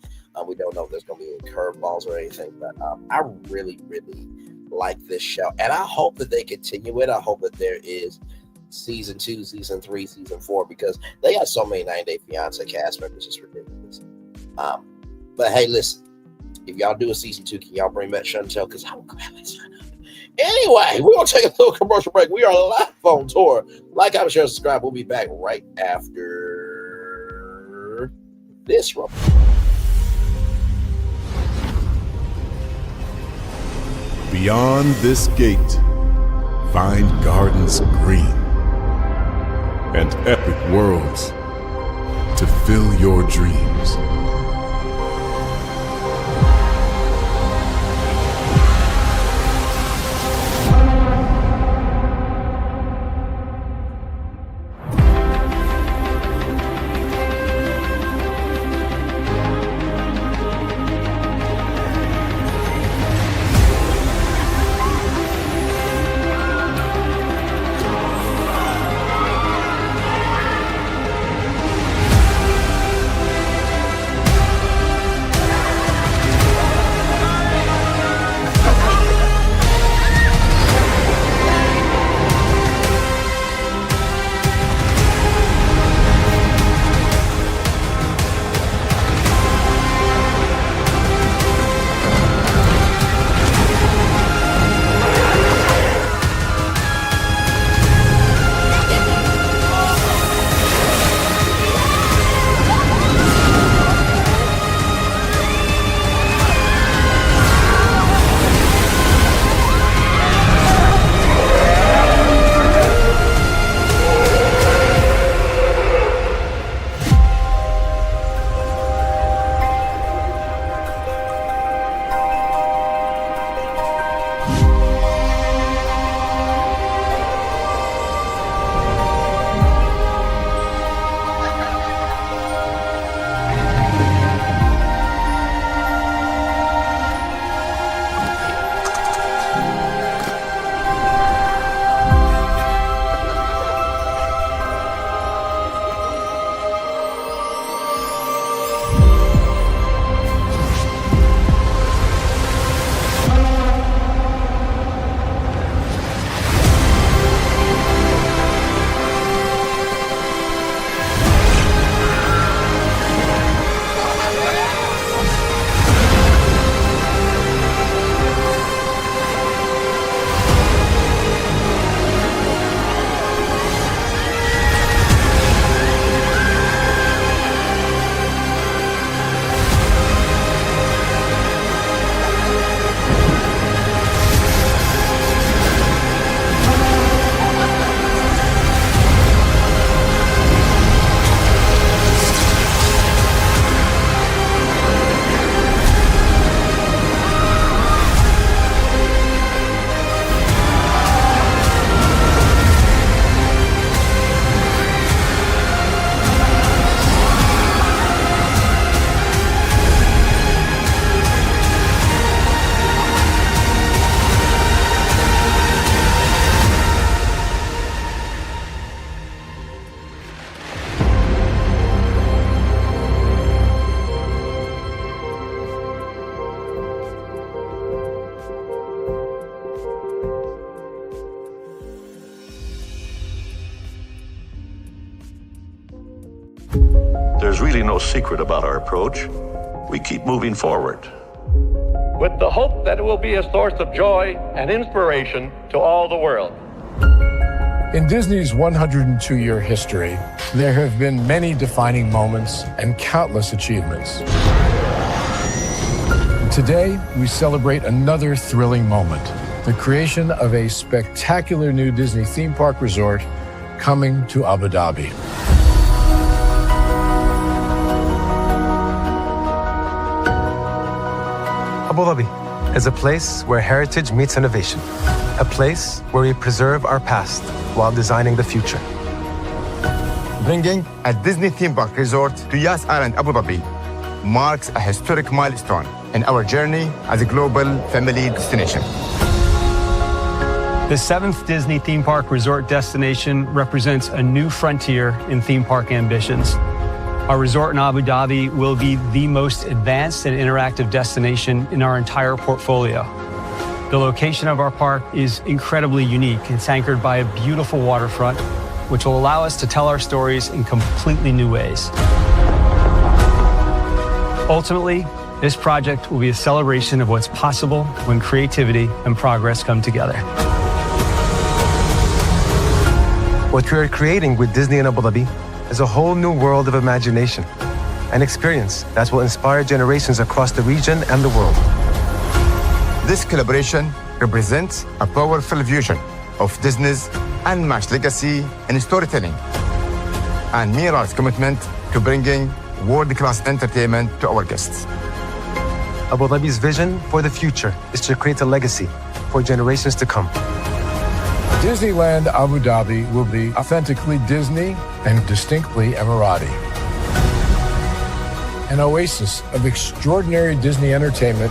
We don't know if there's going to be any curveballs or anything, but I really, really like this show. And I hope that they continue it. I hope that there is season 2, season 3, season 4, because they got so many 90 Day Fiance cast members. It's ridiculous. But hey, listen, if y'all do a season 2, can y'all bring back Chantel? Because I will gladly sign up. Anyway, we're going to take a little commercial break. We are live on tour. Like, comment, share, subscribe. We'll be back right after this one. Beyond this gate, find gardens green and epic worlds to fill your dreams. There's really no secret about our approach. We keep moving forward, with the hope that it will be a source of joy and inspiration to all the world. In Disney's 102-year history, there have been many defining moments and countless achievements. Today, we celebrate another thrilling moment, the creation of a spectacular new Disney theme park resort coming to Abu Dhabi. Abu Dhabi is a place where heritage meets innovation, a place where we preserve our past while designing the future. Bringing a Disney theme park resort to Yas Island, Abu Dhabi, marks a historic milestone in our journey as a global family destination. The 7th Disney theme park resort destination represents a new frontier in theme park ambitions. Our resort in Abu Dhabi will be the most advanced and interactive destination in our entire portfolio. The location of our park is incredibly unique. It's anchored by a beautiful waterfront, which will allow us to tell our stories in completely new ways. Ultimately, this project will be a celebration of what's possible when creativity and progress come together. What we are creating with Disney in Abu Dhabi is a whole new world of imagination and experience that will inspire generations across the region and the world. This collaboration represents a powerful fusion of Disney's unmatched legacy in storytelling and Mirar's commitment to bringing world-class entertainment to our guests. Abu Dhabi's vision for the future is to create a legacy for generations to come. Disneyland Abu Dhabi will be authentically Disney and distinctly Emirati. An oasis of extraordinary Disney entertainment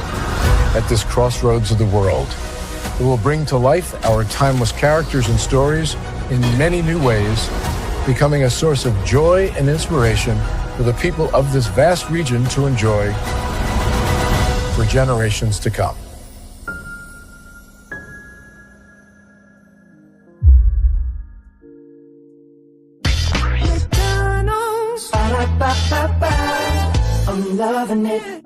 at this crossroads of the world. It will bring to life our timeless characters and stories in many new ways, becoming a source of joy and inspiration for the people of this vast region to enjoy for generations to come. I'm loving it.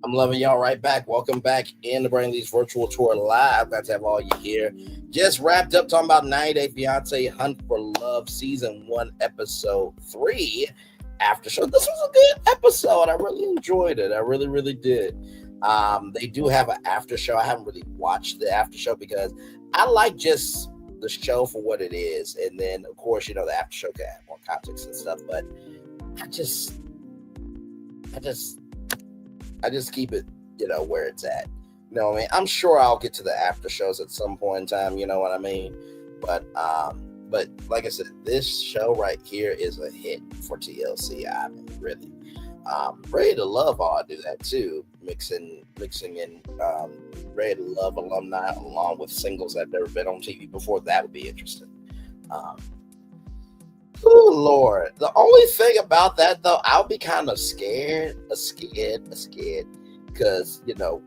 I'm loving y'all right back. Welcome back in the Brain Lee's virtual tour live. Glad to have all you here. Just wrapped up talking about 90 Day Fiance Hunt for Love Season 1, Episode 3 after show. This was a good episode. I really enjoyed it. I really, really did. They do have an after show. I haven't really watched the after show because I like just the show for what it is. And then, of course, you know, the after show can have more context and stuff. But I just keep it, you know, where it's at. You know what I mean? I'm sure I'll get to the after shows at some point in time, you know what I mean? But like I said, this show right here is a hit for TLC. I mean, really. Ready to Love ought to do that too. Mixing in Ready to Love alumni along with singles that have never been on TV before. That would be interesting. Oh Lord. The only thing about that though, I'll be kind of scared, because you know,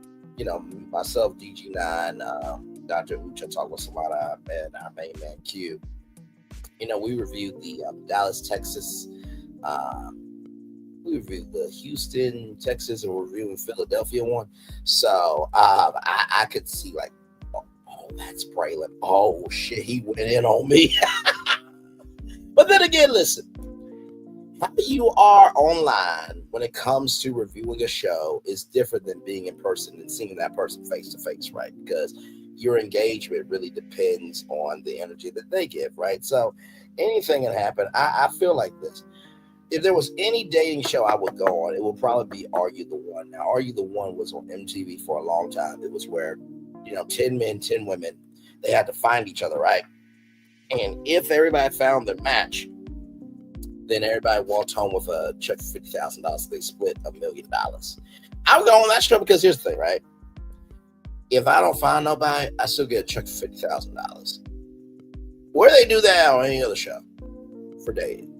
myself, DG9, Dr. Ucha Tawasamada, and our main man Q. You know, we reviewed the Dallas, Texas. We reviewed the Houston, Texas, and we're reviewing Philadelphia one. So I could see like, oh, that's Braylon. Oh shit, he went in on me. But then again, listen, how you are online when it comes to reviewing a show is different than being in person and seeing that person face to face, right? Because your engagement really depends on the energy that they give, right? So anything can happen. I feel like this. If there was any dating show I would go on, it would probably be Are You the One. Now, Are You the One was on MTV for a long time. It was where, 10 men, 10 women, they had to find each other, right? And if everybody found their match, then everybody walked home with a check for $50,000. They split $1 million. I would go on that show because here's the thing, right? If I don't find nobody, I still get a check for $50,000. Where do they do that on any other show for dating?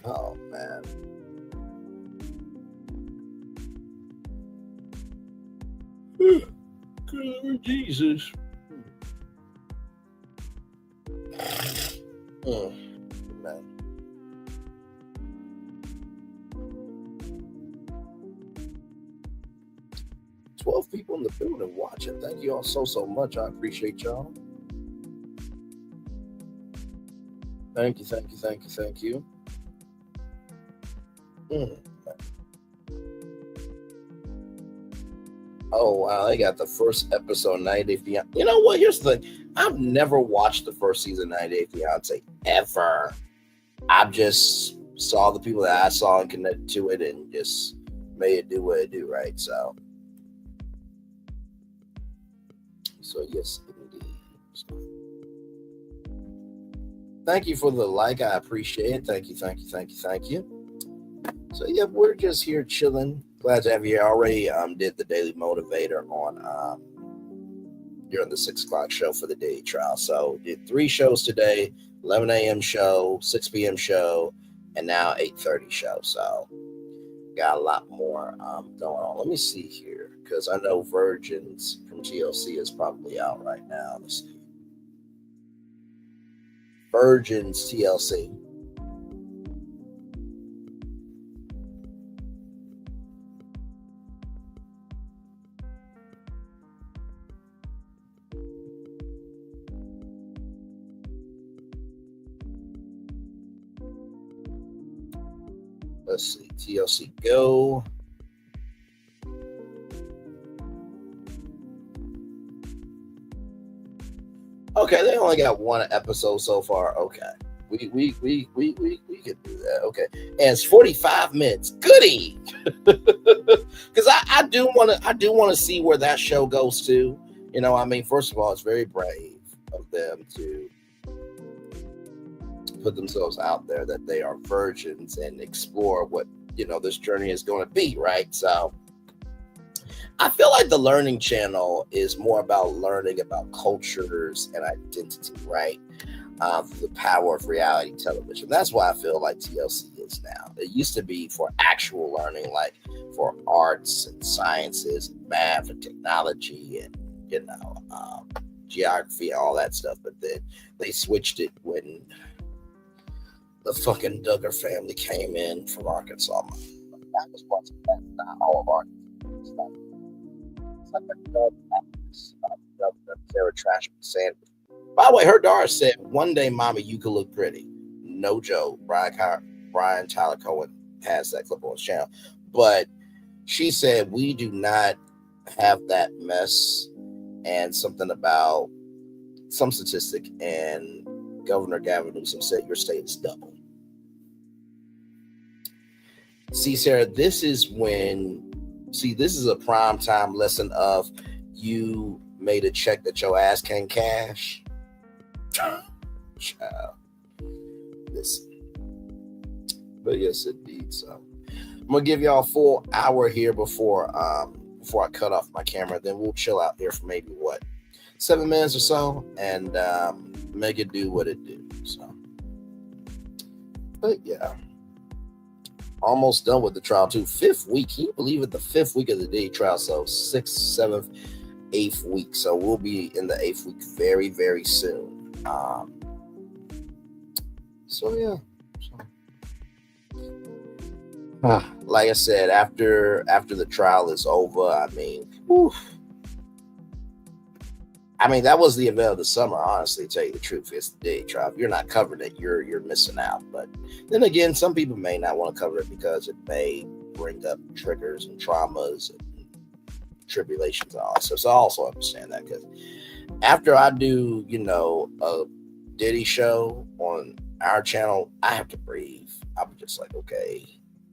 Oh, man. Jesus. Man. $12 people in the building watching. Thank you all so much. I appreciate y'all. Thank you. Oh wow, they got the first episode 90 Day Fiance. You know what? Here's the thing. I've never watched the first season of 90 Day Fiance ever. I just saw the people that I saw and connected to it and just made it do what it do, right? So yes, indeed. Thank you for the like. I appreciate it. Thank you. So yeah, we're just here chilling. Glad to have you here. Already did the Daily Motivator on during the 6 o'clock show for the daily trial. So did 3 shows today, 11 a.m. show, 6 p.m. show, and now 8:30 show. So got a lot more going on. Let me see here, because I know Virgins from TLC is probably out right now. Let's see. Virgins TLC. Let's see, TLC Go. Okay, they only got 1 episode so far. Okay, we could do that. Okay, and it's 45 minutes. Goody, because I do want to see where that show goes to. You know, I mean, first of all, it's very brave of them to put themselves out there that they are virgins and explore what, you know, this journey is going to be, right? So I feel like the Learning Channel is more about learning about cultures and identity, right? The power of reality television. That's why I feel like TLC is now. It used to be for actual learning, like for arts and sciences, and math and technology and, you know, geography and all that stuff. But then they switched it when the fucking Duggar family came in from Arkansas. That was once again not all of Arkansas. It's like a Sarah Trash Sanders. By the way, her daughter said, "One day, Mama, you could look pretty." No joke. Brian Tyler Cohen has that clip on his channel. But she said, "We do not have that mess," and something about some statistic, and Governor Gavin Newsom said, "Your state is double." See, Sarah, this is a prime time lesson of you made a check that your ass can't cash. Child. Listen. But yes, indeed. So I'm gonna give y'all a full hour here before I cut off my camera. Then we'll chill out here for maybe 7 minutes or so, and make it do what it do. So, but yeah, almost done with the trial too. 5th week. Can you believe it? The 5th week of the day trial. So 6th, 7th, 8th week. So we'll be in the 8th week very, very soon. So yeah. Like I said, after the trial is over, I mean, that was the event of the summer, honestly, to tell you the truth. It's the day trial. If you're not covering it, you're missing out. But then again, some people may not want to cover it because it may bring up triggers and traumas and tribulations and all that stuff. So I also understand that, because after I do, a Diddy show on our channel, I have to breathe. I'm just like, okay,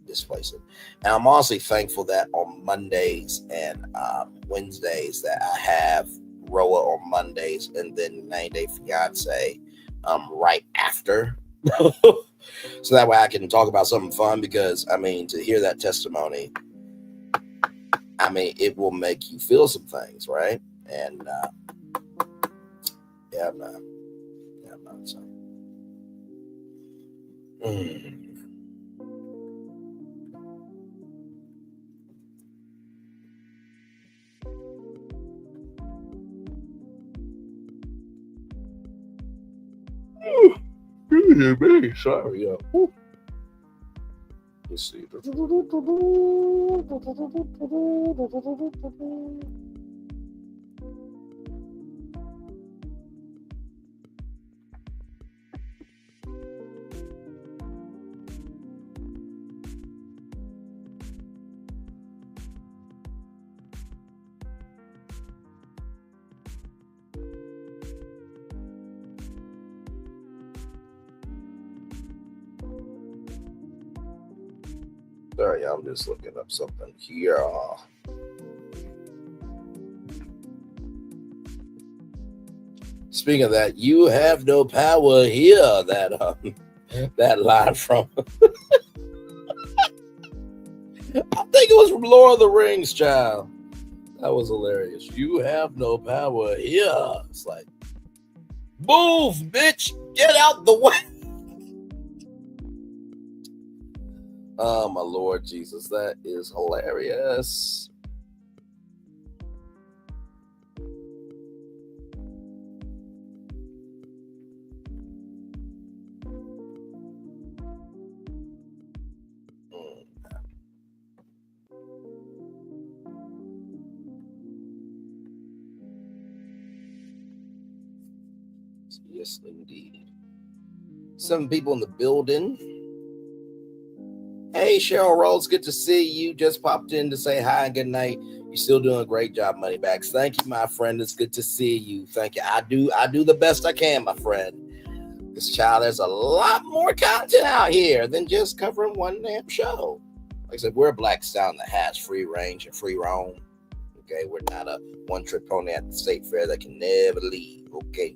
displace it. And I'm honestly thankful that on Mondays and Wednesdays that I have Roa on Mondays and then 90 Day Fiance right after. So that way I can talk about something fun, because to hear that testimony, it will make you feel some things, right? And yeah, man. So Sorry, yeah. Let's see. Sorry, I'm just looking up something here. Speaking of that, you have no power here. That line from I think it was from Lord of the Rings, child. That was hilarious. You have no power here. It's like, move, bitch, get out the way. Oh my Lord Jesus, that is hilarious. Yes, indeed. Some people in the building. Hey, Cheryl Rose, good to see you. Just popped in to say hi and good night. You're still doing a great job, Moneybacks. Thank you, my friend. It's good to see you. Thank you. I do the best I can, my friend. This child, there's a lot more content out here than just covering one damn show. Like I said, we're a black sound that has free range and free roam. Okay, we're not a one-trick pony at the state fair that can never leave. Okay.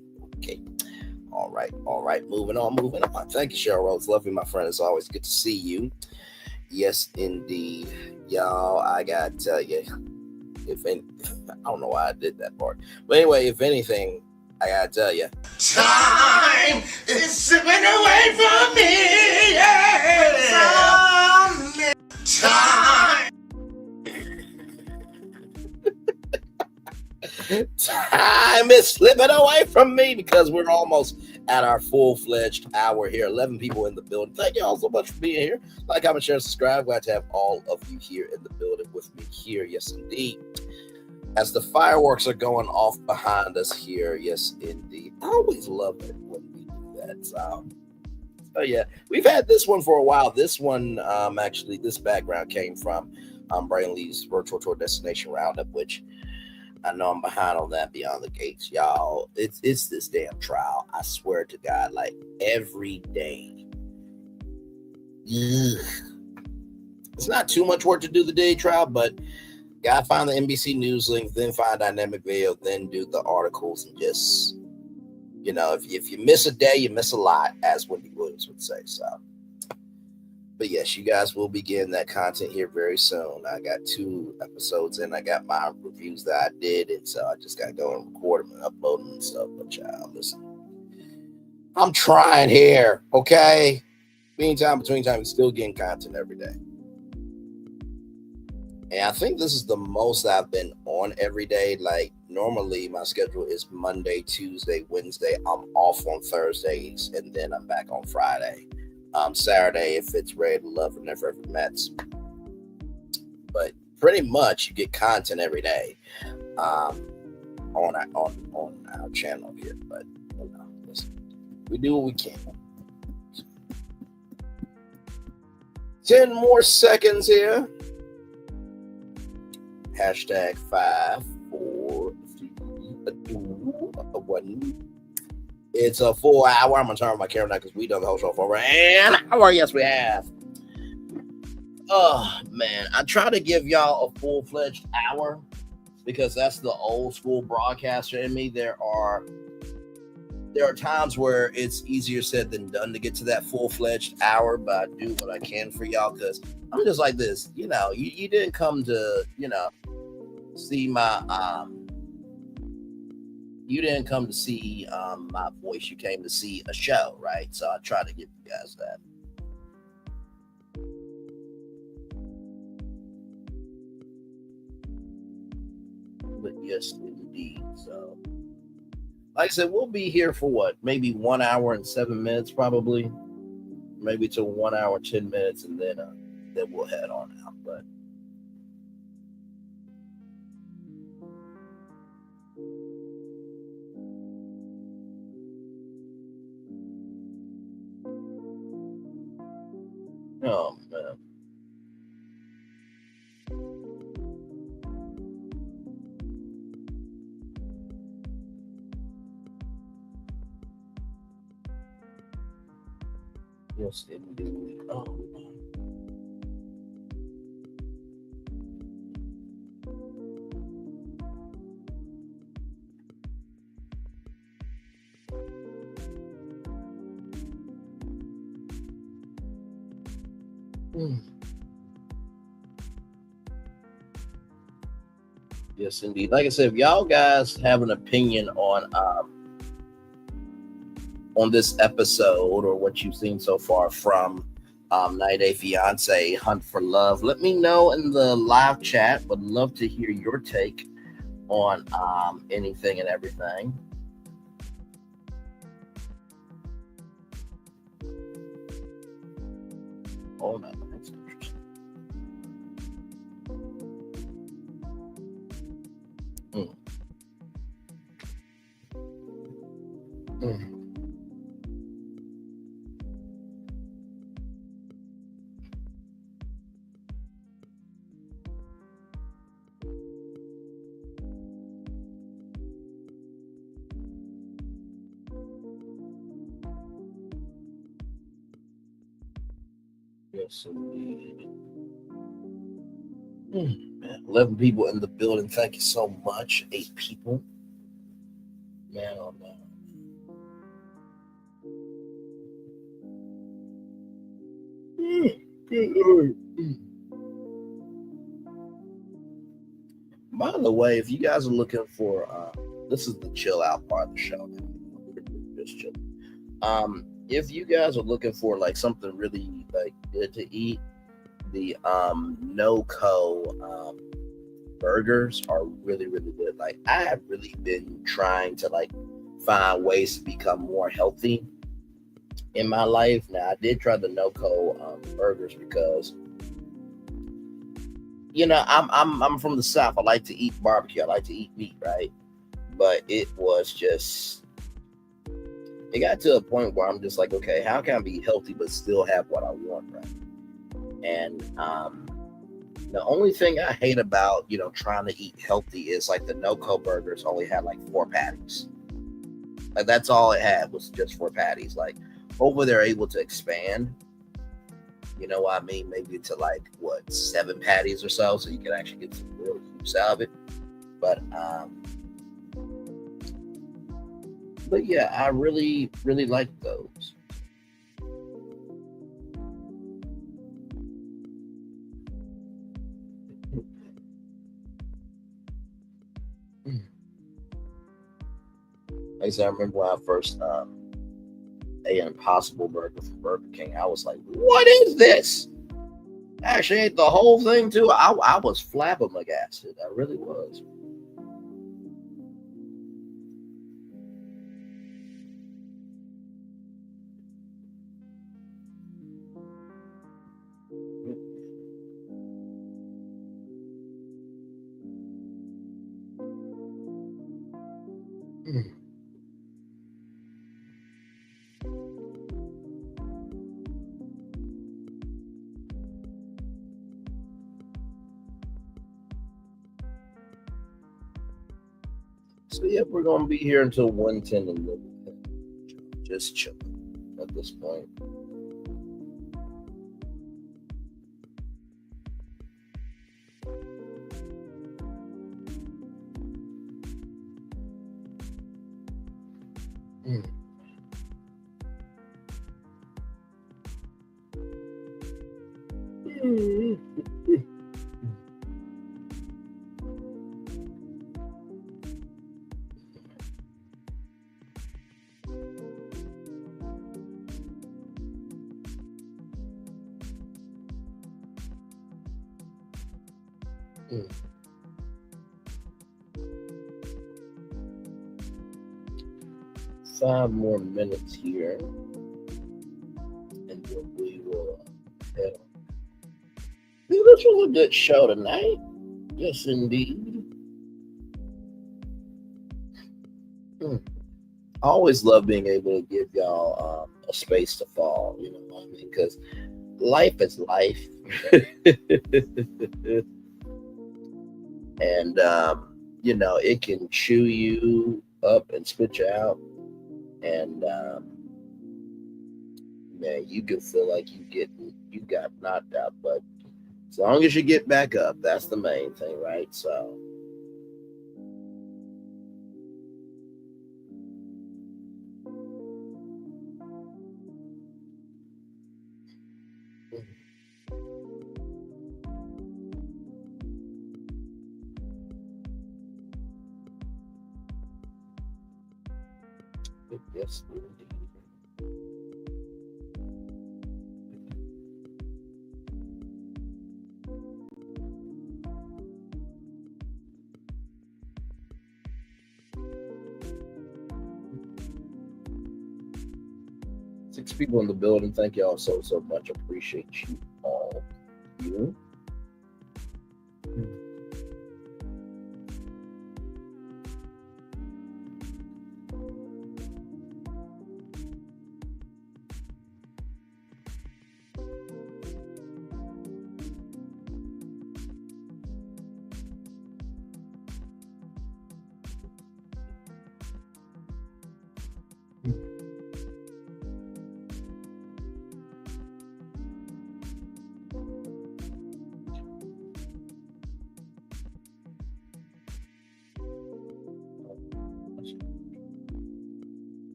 All right. Moving on. Thank you, Cheryl Rose. Love you, my friend. It's always good to see you. Yes, indeed. Y'all, I gotta tell you, I don't know why I did that part. But anyway, if anything, I gotta tell you. Time is slipping away from me. Yeah. Time. Time is slipping away from me because we're almost at our full-fledged hour here. 11 people in the building. Thank you all so much for being here. Like, comment, share, subscribe. Glad to have all of you here in the building with me here. Yes, indeed. As the fireworks are going off behind us here. Yes, indeed. I always love it when we do that. So yeah, we've had this one for a while. This one, actually, this background came from Brain Lee's Virtual Tour Destination Roundup, which I know I'm behind on that Beyond the Gates, y'all. It's this damn trial. I swear to God, like every day. Ugh. It's not too much work to do the day trial, but gotta find the NBC News link, then find Dynamic Video, then do the articles, and just, if you miss a day, you miss a lot, as Wendy Williams would say. So, but yes, you guys will be getting that content here very soon. I got 2 episodes in. I got my reviews that I did, and so I just got to go and record them and upload them and stuff. But y'all, listen, I'm trying here, okay? Between time, you're still getting content every day. And I think this is the most I've been on every day. Like, normally my schedule is Monday, Tuesday, Wednesday. I'm off on Thursdays, and then I'm back on Friday. Saturday, if it's Red Love and Never Ever Mets. But pretty much you get content every day on our channel here. But listen, we do what we can. 10 more seconds here. Hashtag 5, 4, 3, 2, 1. It's a full hour. I'm going to turn on my camera now because we done the whole show for an hour. Yes, we have. Oh, man. I try to give y'all a full-fledged hour because that's the old school broadcaster in me. There are times where it's easier said than done to get to that full-fledged hour, but I do what I can for y'all because I'm just like this. You didn't come to, see my you didn't come to see my voice. You came to see a show, right? So I try to give you guys that. But yes, indeed. So like I said, we'll be here for what? Maybe 1 hour and 7 minutes, probably. Maybe to 1 hour, 10 minutes, and then we'll head on out. But oh man. Yes, indeed. Oh man. Yes, indeed. Like I said, if y'all guys have an opinion on this episode or what you've seen so far from 90 Day Fiance Hunt for Love, let me know in the live chat. Would love to hear your take on anything and everything. Oh no, that's interesting. Yes, indeed. Man, 11 people in the building. Thank you so much. 8 people. Man, oh man. Good Lord. By the way, if you guys are looking for, this is the chill out part of the show. Just chill. If you guys are looking for like something really like good to eat, the NoCo burgers are really, really good. Like I have really been trying to like find ways to become more healthy in my life. Now I did try the NoCo burgers because you know I'm from the South. I like to eat barbecue. I like to eat meat, right? But it was just, it got to a point where I'm just like, okay, how can I be healthy but still have what I want, right? And the only thing I hate about, you know, trying to eat healthy is like the NoCo burgers only had like 4 patties. Like that's all it had was just 4 patties. Like hopefully they're able to expand, you know what I mean? Maybe to like what, 7 patties or so you can actually get some real use out of it. But yeah, I really, really like those. Like I said, I remember when I first ate an Impossible Burger from Burger King. I was like, what is this? I actually ate the whole thing too. I was flabbergasted. I really was. So yeah, we're gonna be here until 1:10 and then just chilling at this point. 5 more minutes here, and then we will head on. This was a good show tonight. Yes, indeed. I always love being able to give y'all a space to fall, you know what I mean? Because life is life. And, you know, it can chew you up and spit you out. And, man, you can feel like you got knocked out. But as long as you get back up, that's the main thing, right? So. Yes, indeed. Six people in the building. Thank y'all so much. Appreciate you all. You.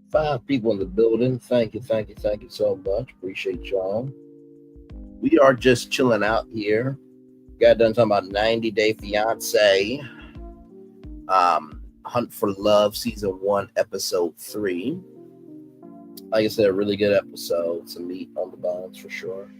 Five people in the building. Thank you so much. Appreciate y'all. We are just chilling out here. Got done talking about 90 Day Fiance, Hunt for Love, Season 1, Episode 3. Like I said, a really good episode. Some meat on the bones for sure.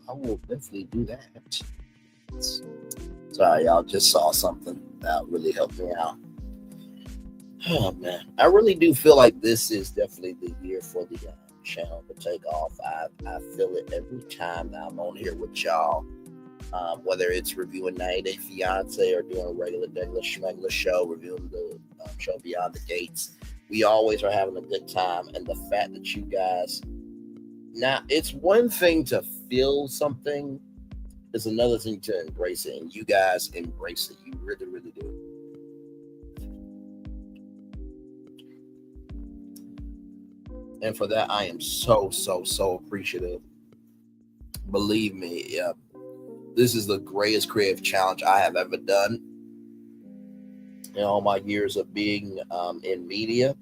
I will definitely do that. Sorry, y'all, just saw something that really helped me out. Oh man, I really do feel like this is definitely the year for the channel to take off. I feel it every time that I'm on here with y'all. Whether it's reviewing 90 Day Fiance or doing a regular schmegler show, reviewing the show Beyond the Gates, we always are having a good time. And the fact that you guys, now it's one thing to feel something, it's another thing to embrace it, and you guys embrace it. You really, really do. And for that, I am so appreciative. Believe me, this is the greatest creative challenge I have ever done in all my years of being in media.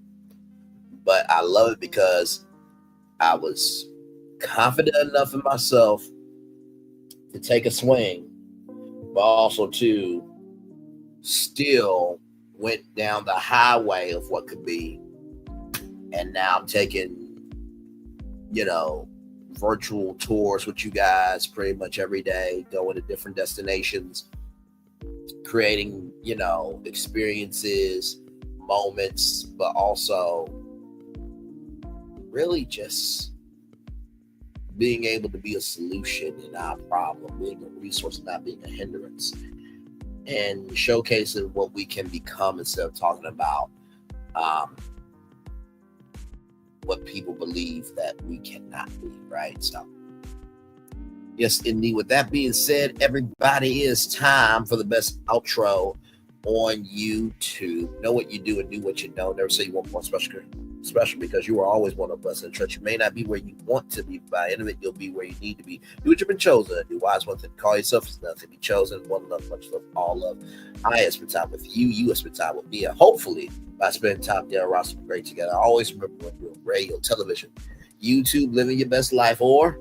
But I love it because I was confident enough in myself to take a swing, but also to still went down the highway of what could be. And now I'm taking, virtual tours with you guys pretty much every day, going to different destinations, creating, experiences, moments, but also really just being able to be a solution in our problem, being a resource, not being a hindrance, and showcasing what we can become instead of talking about what people believe that we cannot be, right? So, yes, indeed. With that being said, everybody, it's time for the best outro on YouTube. Know what you do and do what you don't. Never say you want more special because you are always one of us. And trust, you may not be where you want to be. By the end of it, you'll be where you need to be. Do what you've been chosen to do. Wise one thing. Call yourself as nothing. Be chosen. One love, much love, all love. I have spent time with you. You have spent time with me. And hopefully, by spending time together, we're awesome, great together. I always remember when you're on radio, television, YouTube, living your best life, or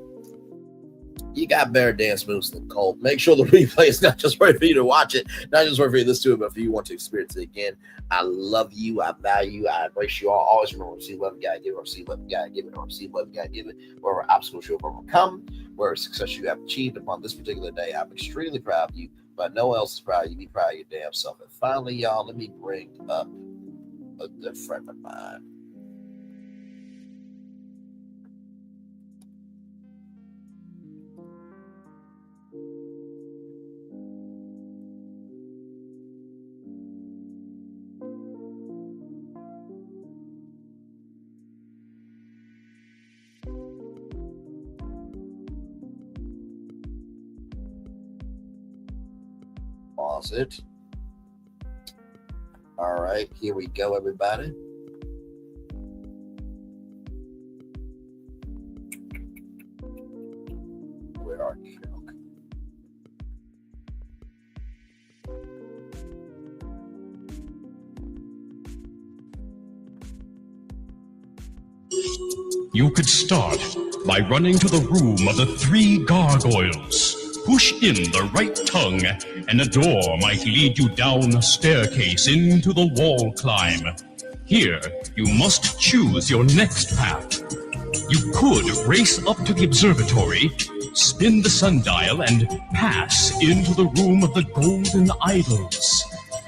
you got better dance moves than Colt. Make sure the replay is not just right for you to watch it, not just right for you to listen to it, but if you want to experience it again. I love you. I value you. I embrace you all. Always remember, receive love, you gotta give it, receive love, you gotta give it, or receive love, you gotta give it. Wherever obstacles you have overcome, wherever success you have achieved upon this particular day, I'm extremely proud of you, but no one else is proud of you. Be proud of your damn self. And finally, y'all, let me bring up a good friend of mine. Pause it. All right, here we go, everybody. Where are you? Okay. You could start by running to the room of the 3 gargoyles. Push in the right tongue, and a door might lead you down a staircase into the wall climb. Here, you must choose your next path. You could race up to the observatory, spin the sundial, and pass into the room of the golden idols.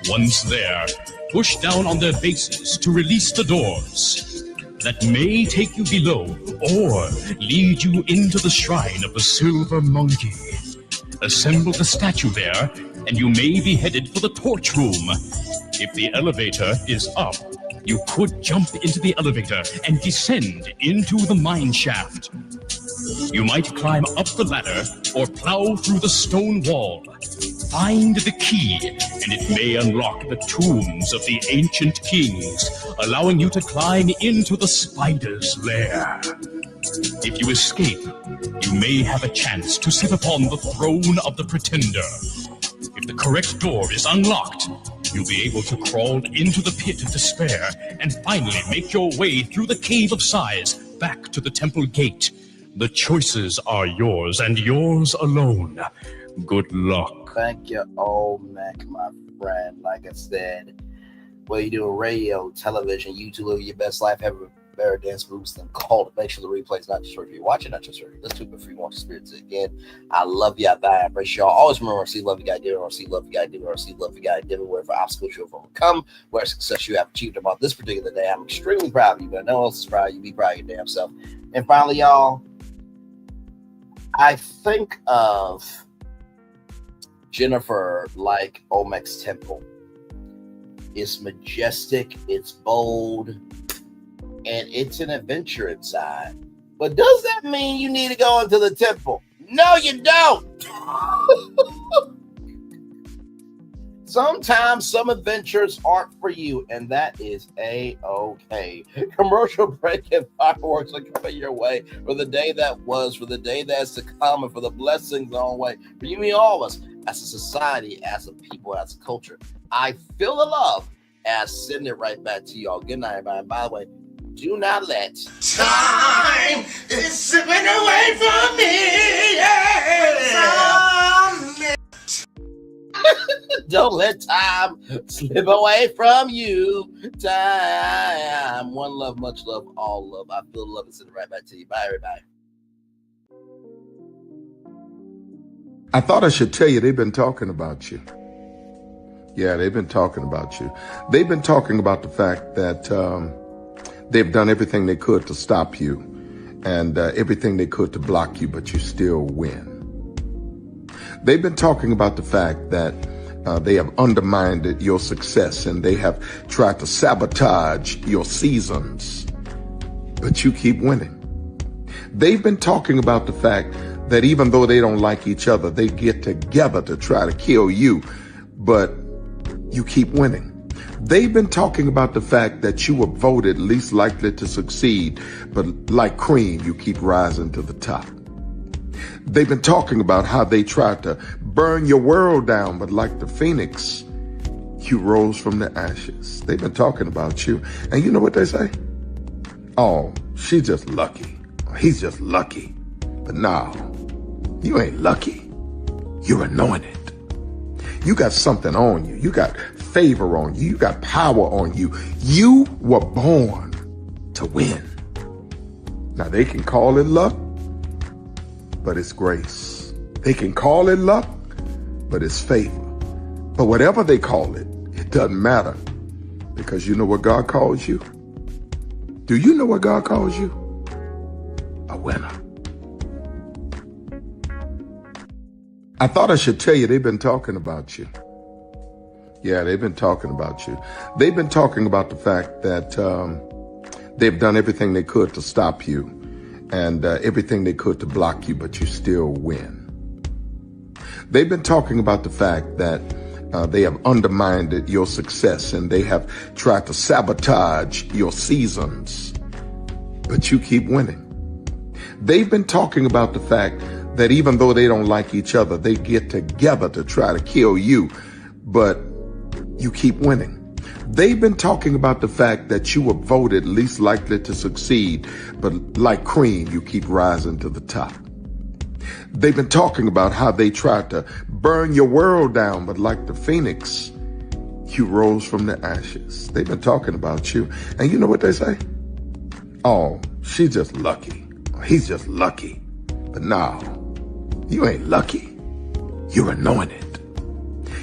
Once there, push down on their bases to release the doors. That may take you below, or lead you into the shrine of the silver monkey. Assemble the statue there, and you may be headed for the torch room. If the elevator is up, you could jump into the elevator and descend into the mine shaft. You might climb up the ladder or plow through the stone wall. Find the key, and it may unlock the tombs of the ancient kings, allowing you to climb into the spider's lair. If you escape, you may have a chance to sit upon the throne of the pretender. If the correct door is unlocked, you'll be able to crawl into the pit of despair and finally make your way through the cave of sighs back to the temple gate. The choices are yours and yours alone. Good luck. Thank you, old Mac, my friend. Like I said, whether you do radio, television, YouTube, live your best life, have a better dance moves than Colt. Make sure the replay is not just for you watching, not just for you listen to, but for you want to experience it again. I love you. I die. I embrace y'all. Always remember, see love you gotta do it, or see love you gotta do it, or see love you gotta do it. Wherever obstacles you have overcome, where success you have achieved about this particular day, I'm extremely proud of you, but no one else is proud of you. Be proud of your damn self. And finally, y'all, I think of Jennifer like Olmec's temple. It's majestic, it's bold, and it's an adventure inside. But does that mean you need to go into the temple? No, you don't. Sometimes some adventures aren't for you, and that is A-okay. Commercial break and fireworks are coming your way for the day that was, for the day that's to come, and for the blessings on the way. For you and all of us, as a society, as a people, as a culture. I feel the love, and I send it right back to y'all. Good night, everybody. By the way, do not let time is slipping away from me. Yeah. Don't let time slip away from you. Time. One love, much love, all love. I feel the love and send it right back to you. Bye, everybody. I thought I should tell you they've been talking about you. Yeah, they've been talking about you. They've been talking about the fact that they've done everything they could to stop you and everything they could to block you, but you still win. They've been talking about the fact that they have undermined your success and they have tried to sabotage your seasons. but you keep winning. They've been talking about the fact that even though they don't like each other, they get together to try to kill you, but you keep winning. They've been talking about the fact that you were voted least likely to succeed, but like cream, you keep rising to the top. They've been talking about how they tried to burn your world down, but like the phoenix, you rose from the ashes. They've been talking about you. And you know what they say? Oh, she's just lucky. He's just lucky. But no, you ain't lucky. You're anointed. You got something on you. You got favor on you. You got power on you. You were born to win. Now they can call it luck, but it's grace. They can call it luck, but it's favor. But whatever they call it, it doesn't matter, because you know what God calls you? Do you know what God calls you? A winner. I thought I should tell you they've been talking about you. Yeah, they've been talking about you. They've been talking about the fact that they've done everything they could to stop you and everything they could to block you, but you still win. They've been talking about the fact that they have undermined your success and they have tried to sabotage your seasons, but you keep winning. They've been talking about the fact that even though they don't like each other, they get together to try to kill you, but you keep winning. They've been talking about the fact that you were voted least likely to succeed, but like cream, you keep rising to the top. They've been talking about how they tried to burn your world down, but like the phoenix, you rose from the ashes. They've been talking about you. And you know what they say? Oh, she's just lucky. He's just lucky. But no, you ain't lucky. You're anointed.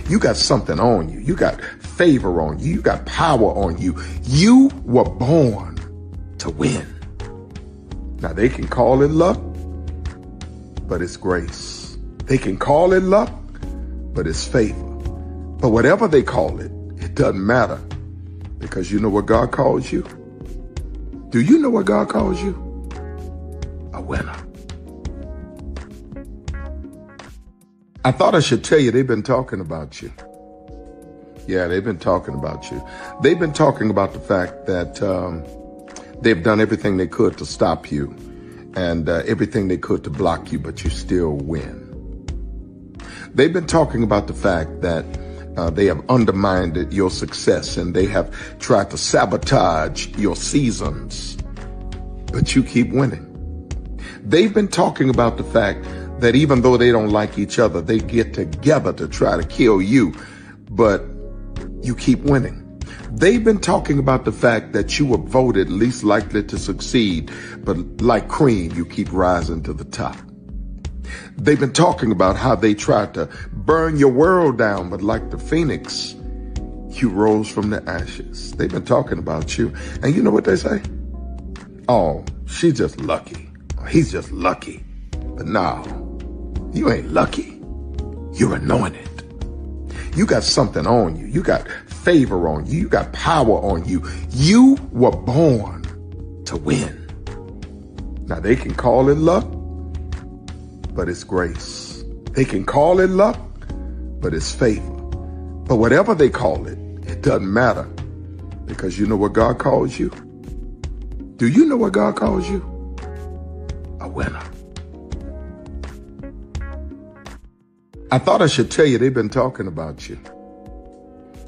You got something on you. You got favor on you. You got power on you. You were born to win. Now they can call it luck, but it's grace. They can call it luck, but it's favor. But whatever they call it, it doesn't matter, because you know what God calls you? Do you know what God calls you? A winner. I thought I should tell you they've been talking about you. Yeah, they've been talking about you. They've been talking about the fact that they've done everything they could to stop you and everything they could to block you, but you still win. They've been talking about the fact that they have undermined your success and they have tried to sabotage your seasons, but you keep winning. They've been talking about the fact that even though they don't like each other, they get together to try to kill you, but you keep winning. They've been talking about the fact that you were voted least likely to succeed, but like cream, you keep rising to the top. They've been talking about how they tried to burn your world down, but like the phoenix, you rose from the ashes. They've been talking about you. And you know what they say? Oh, she's just lucky. He's just lucky. But no, you ain't lucky. You're anointed. You got something on you. You got favor on you. You got power on you. You were born to win. Now they can call it luck, but it's grace. They can call it luck, but it's favor. But whatever they call it, it doesn't matter, because you know what God calls you? Do you know what God calls you? A winner. I thought I should tell you they've been talking about you.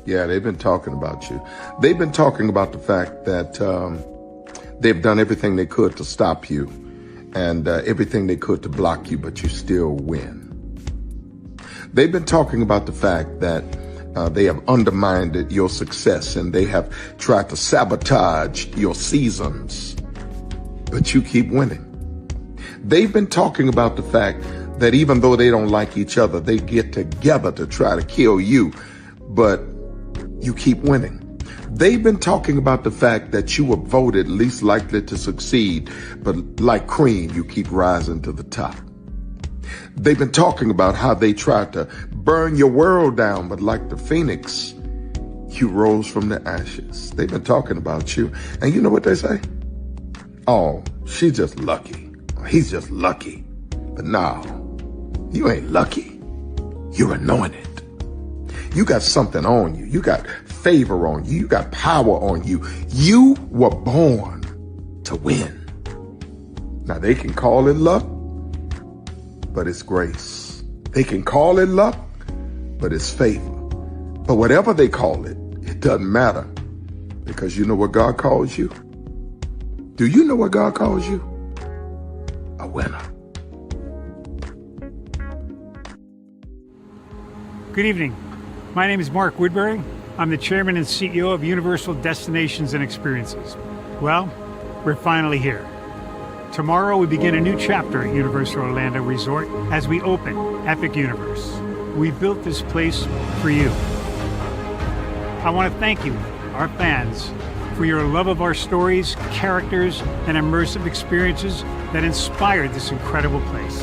Yeah, they've been talking about you. They've been talking about the fact that they've done everything they could to stop you and everything they could to block you, but you still win. They've been talking about the fact that they have undermined your success and they have tried to sabotage your seasons, but you keep winning. They've been talking about the fact that even though they don't like each other, they get together to try to kill you, but you keep winning. They've been talking about the fact that you were voted least likely to succeed, but like cream, you keep rising to the top. They've been talking about how they tried to burn your world down, but like the phoenix, you rose from the ashes. They've been talking about you. And you know what they say? oh, she's just lucky. He's just lucky. But no, you ain't lucky. You're anointed. You got something on you. You got favor on you. You got power on you. You were born to win. Now, they can call it luck, but it's grace. They can call it luck, but it's favor. But whatever they call it, it doesn't matter, because you know what God calls you? Do you know what God calls you? A winner. Good evening. My name is Mark Woodbury. I'm the chairman and CEO of Universal Destinations and Experiences. Well, we're finally here. Tomorrow we begin a new chapter at Universal Orlando Resort as we open Epic Universe. We built this place for you. I want to thank you, our fans, for your love of our stories, characters, and immersive experiences that inspired this incredible place.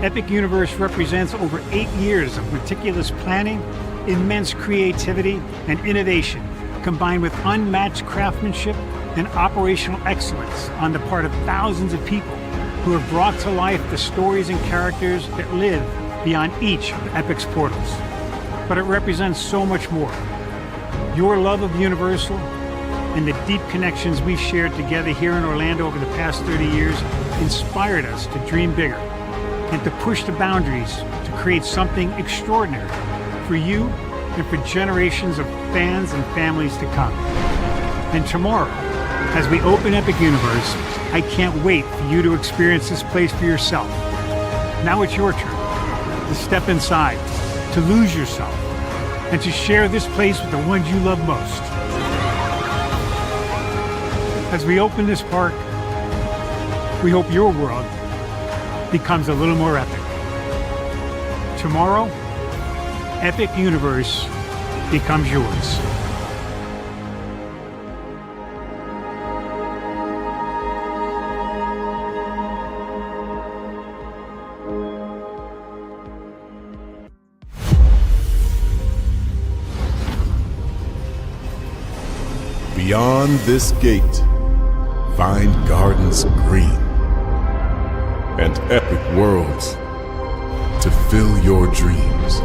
Epic Universe represents over 8 years of meticulous planning, immense creativity, and innovation, combined with unmatched craftsmanship and operational excellence on the part of thousands of people who have brought to life the stories and characters that live beyond each of Epic's portals. But it represents so much more. Your love of Universal and the deep connections we've shared together here in Orlando over the past 30 years inspired us to dream bigger and to push the boundaries to create something extraordinary for you and for generations of fans and families to come. And tomorrow, as we open Epic Universe, I can't wait for you to experience this place for yourself. Now it's your turn to step inside, to lose yourself, and to share this place with the ones you love most. As we open this park, we hope your world becomes a little more epic. Tomorrow, Epic Universe becomes yours. Beyond this gate, find gardens green and epic worlds to fill your dreams.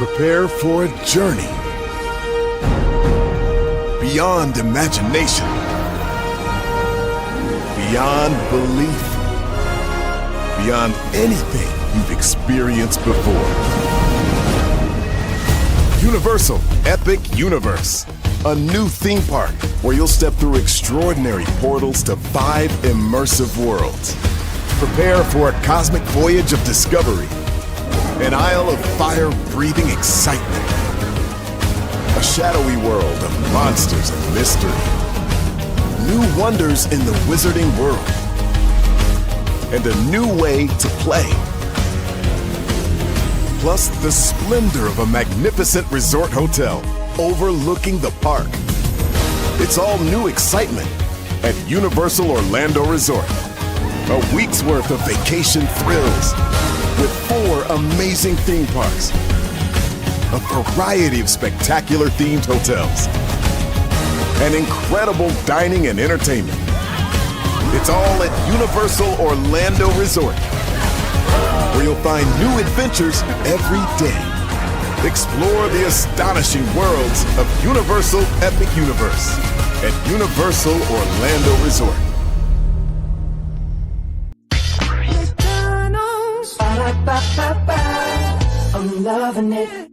Prepare for a journey beyond imagination, beyond belief, beyond anything you've experienced before. Universal Epic Universe, a new theme park where you'll step through extraordinary portals to 5 immersive worlds. Prepare for a cosmic voyage of discovery, an isle of fire-breathing excitement, a shadowy world of monsters and mystery, new wonders in the wizarding world, and a new way to play. Plus the splendor of a magnificent resort hotel overlooking the park. It's all new excitement at Universal Orlando Resort. A week's worth of vacation thrills with 4 amazing theme parks, a variety of spectacular themed hotels, and incredible dining and entertainment. It's all at Universal Orlando Resort, where you'll find new adventures every day. Explore the astonishing worlds of Universal Epic Universe at Universal Orlando Resort. McDonald's, I'm loving it.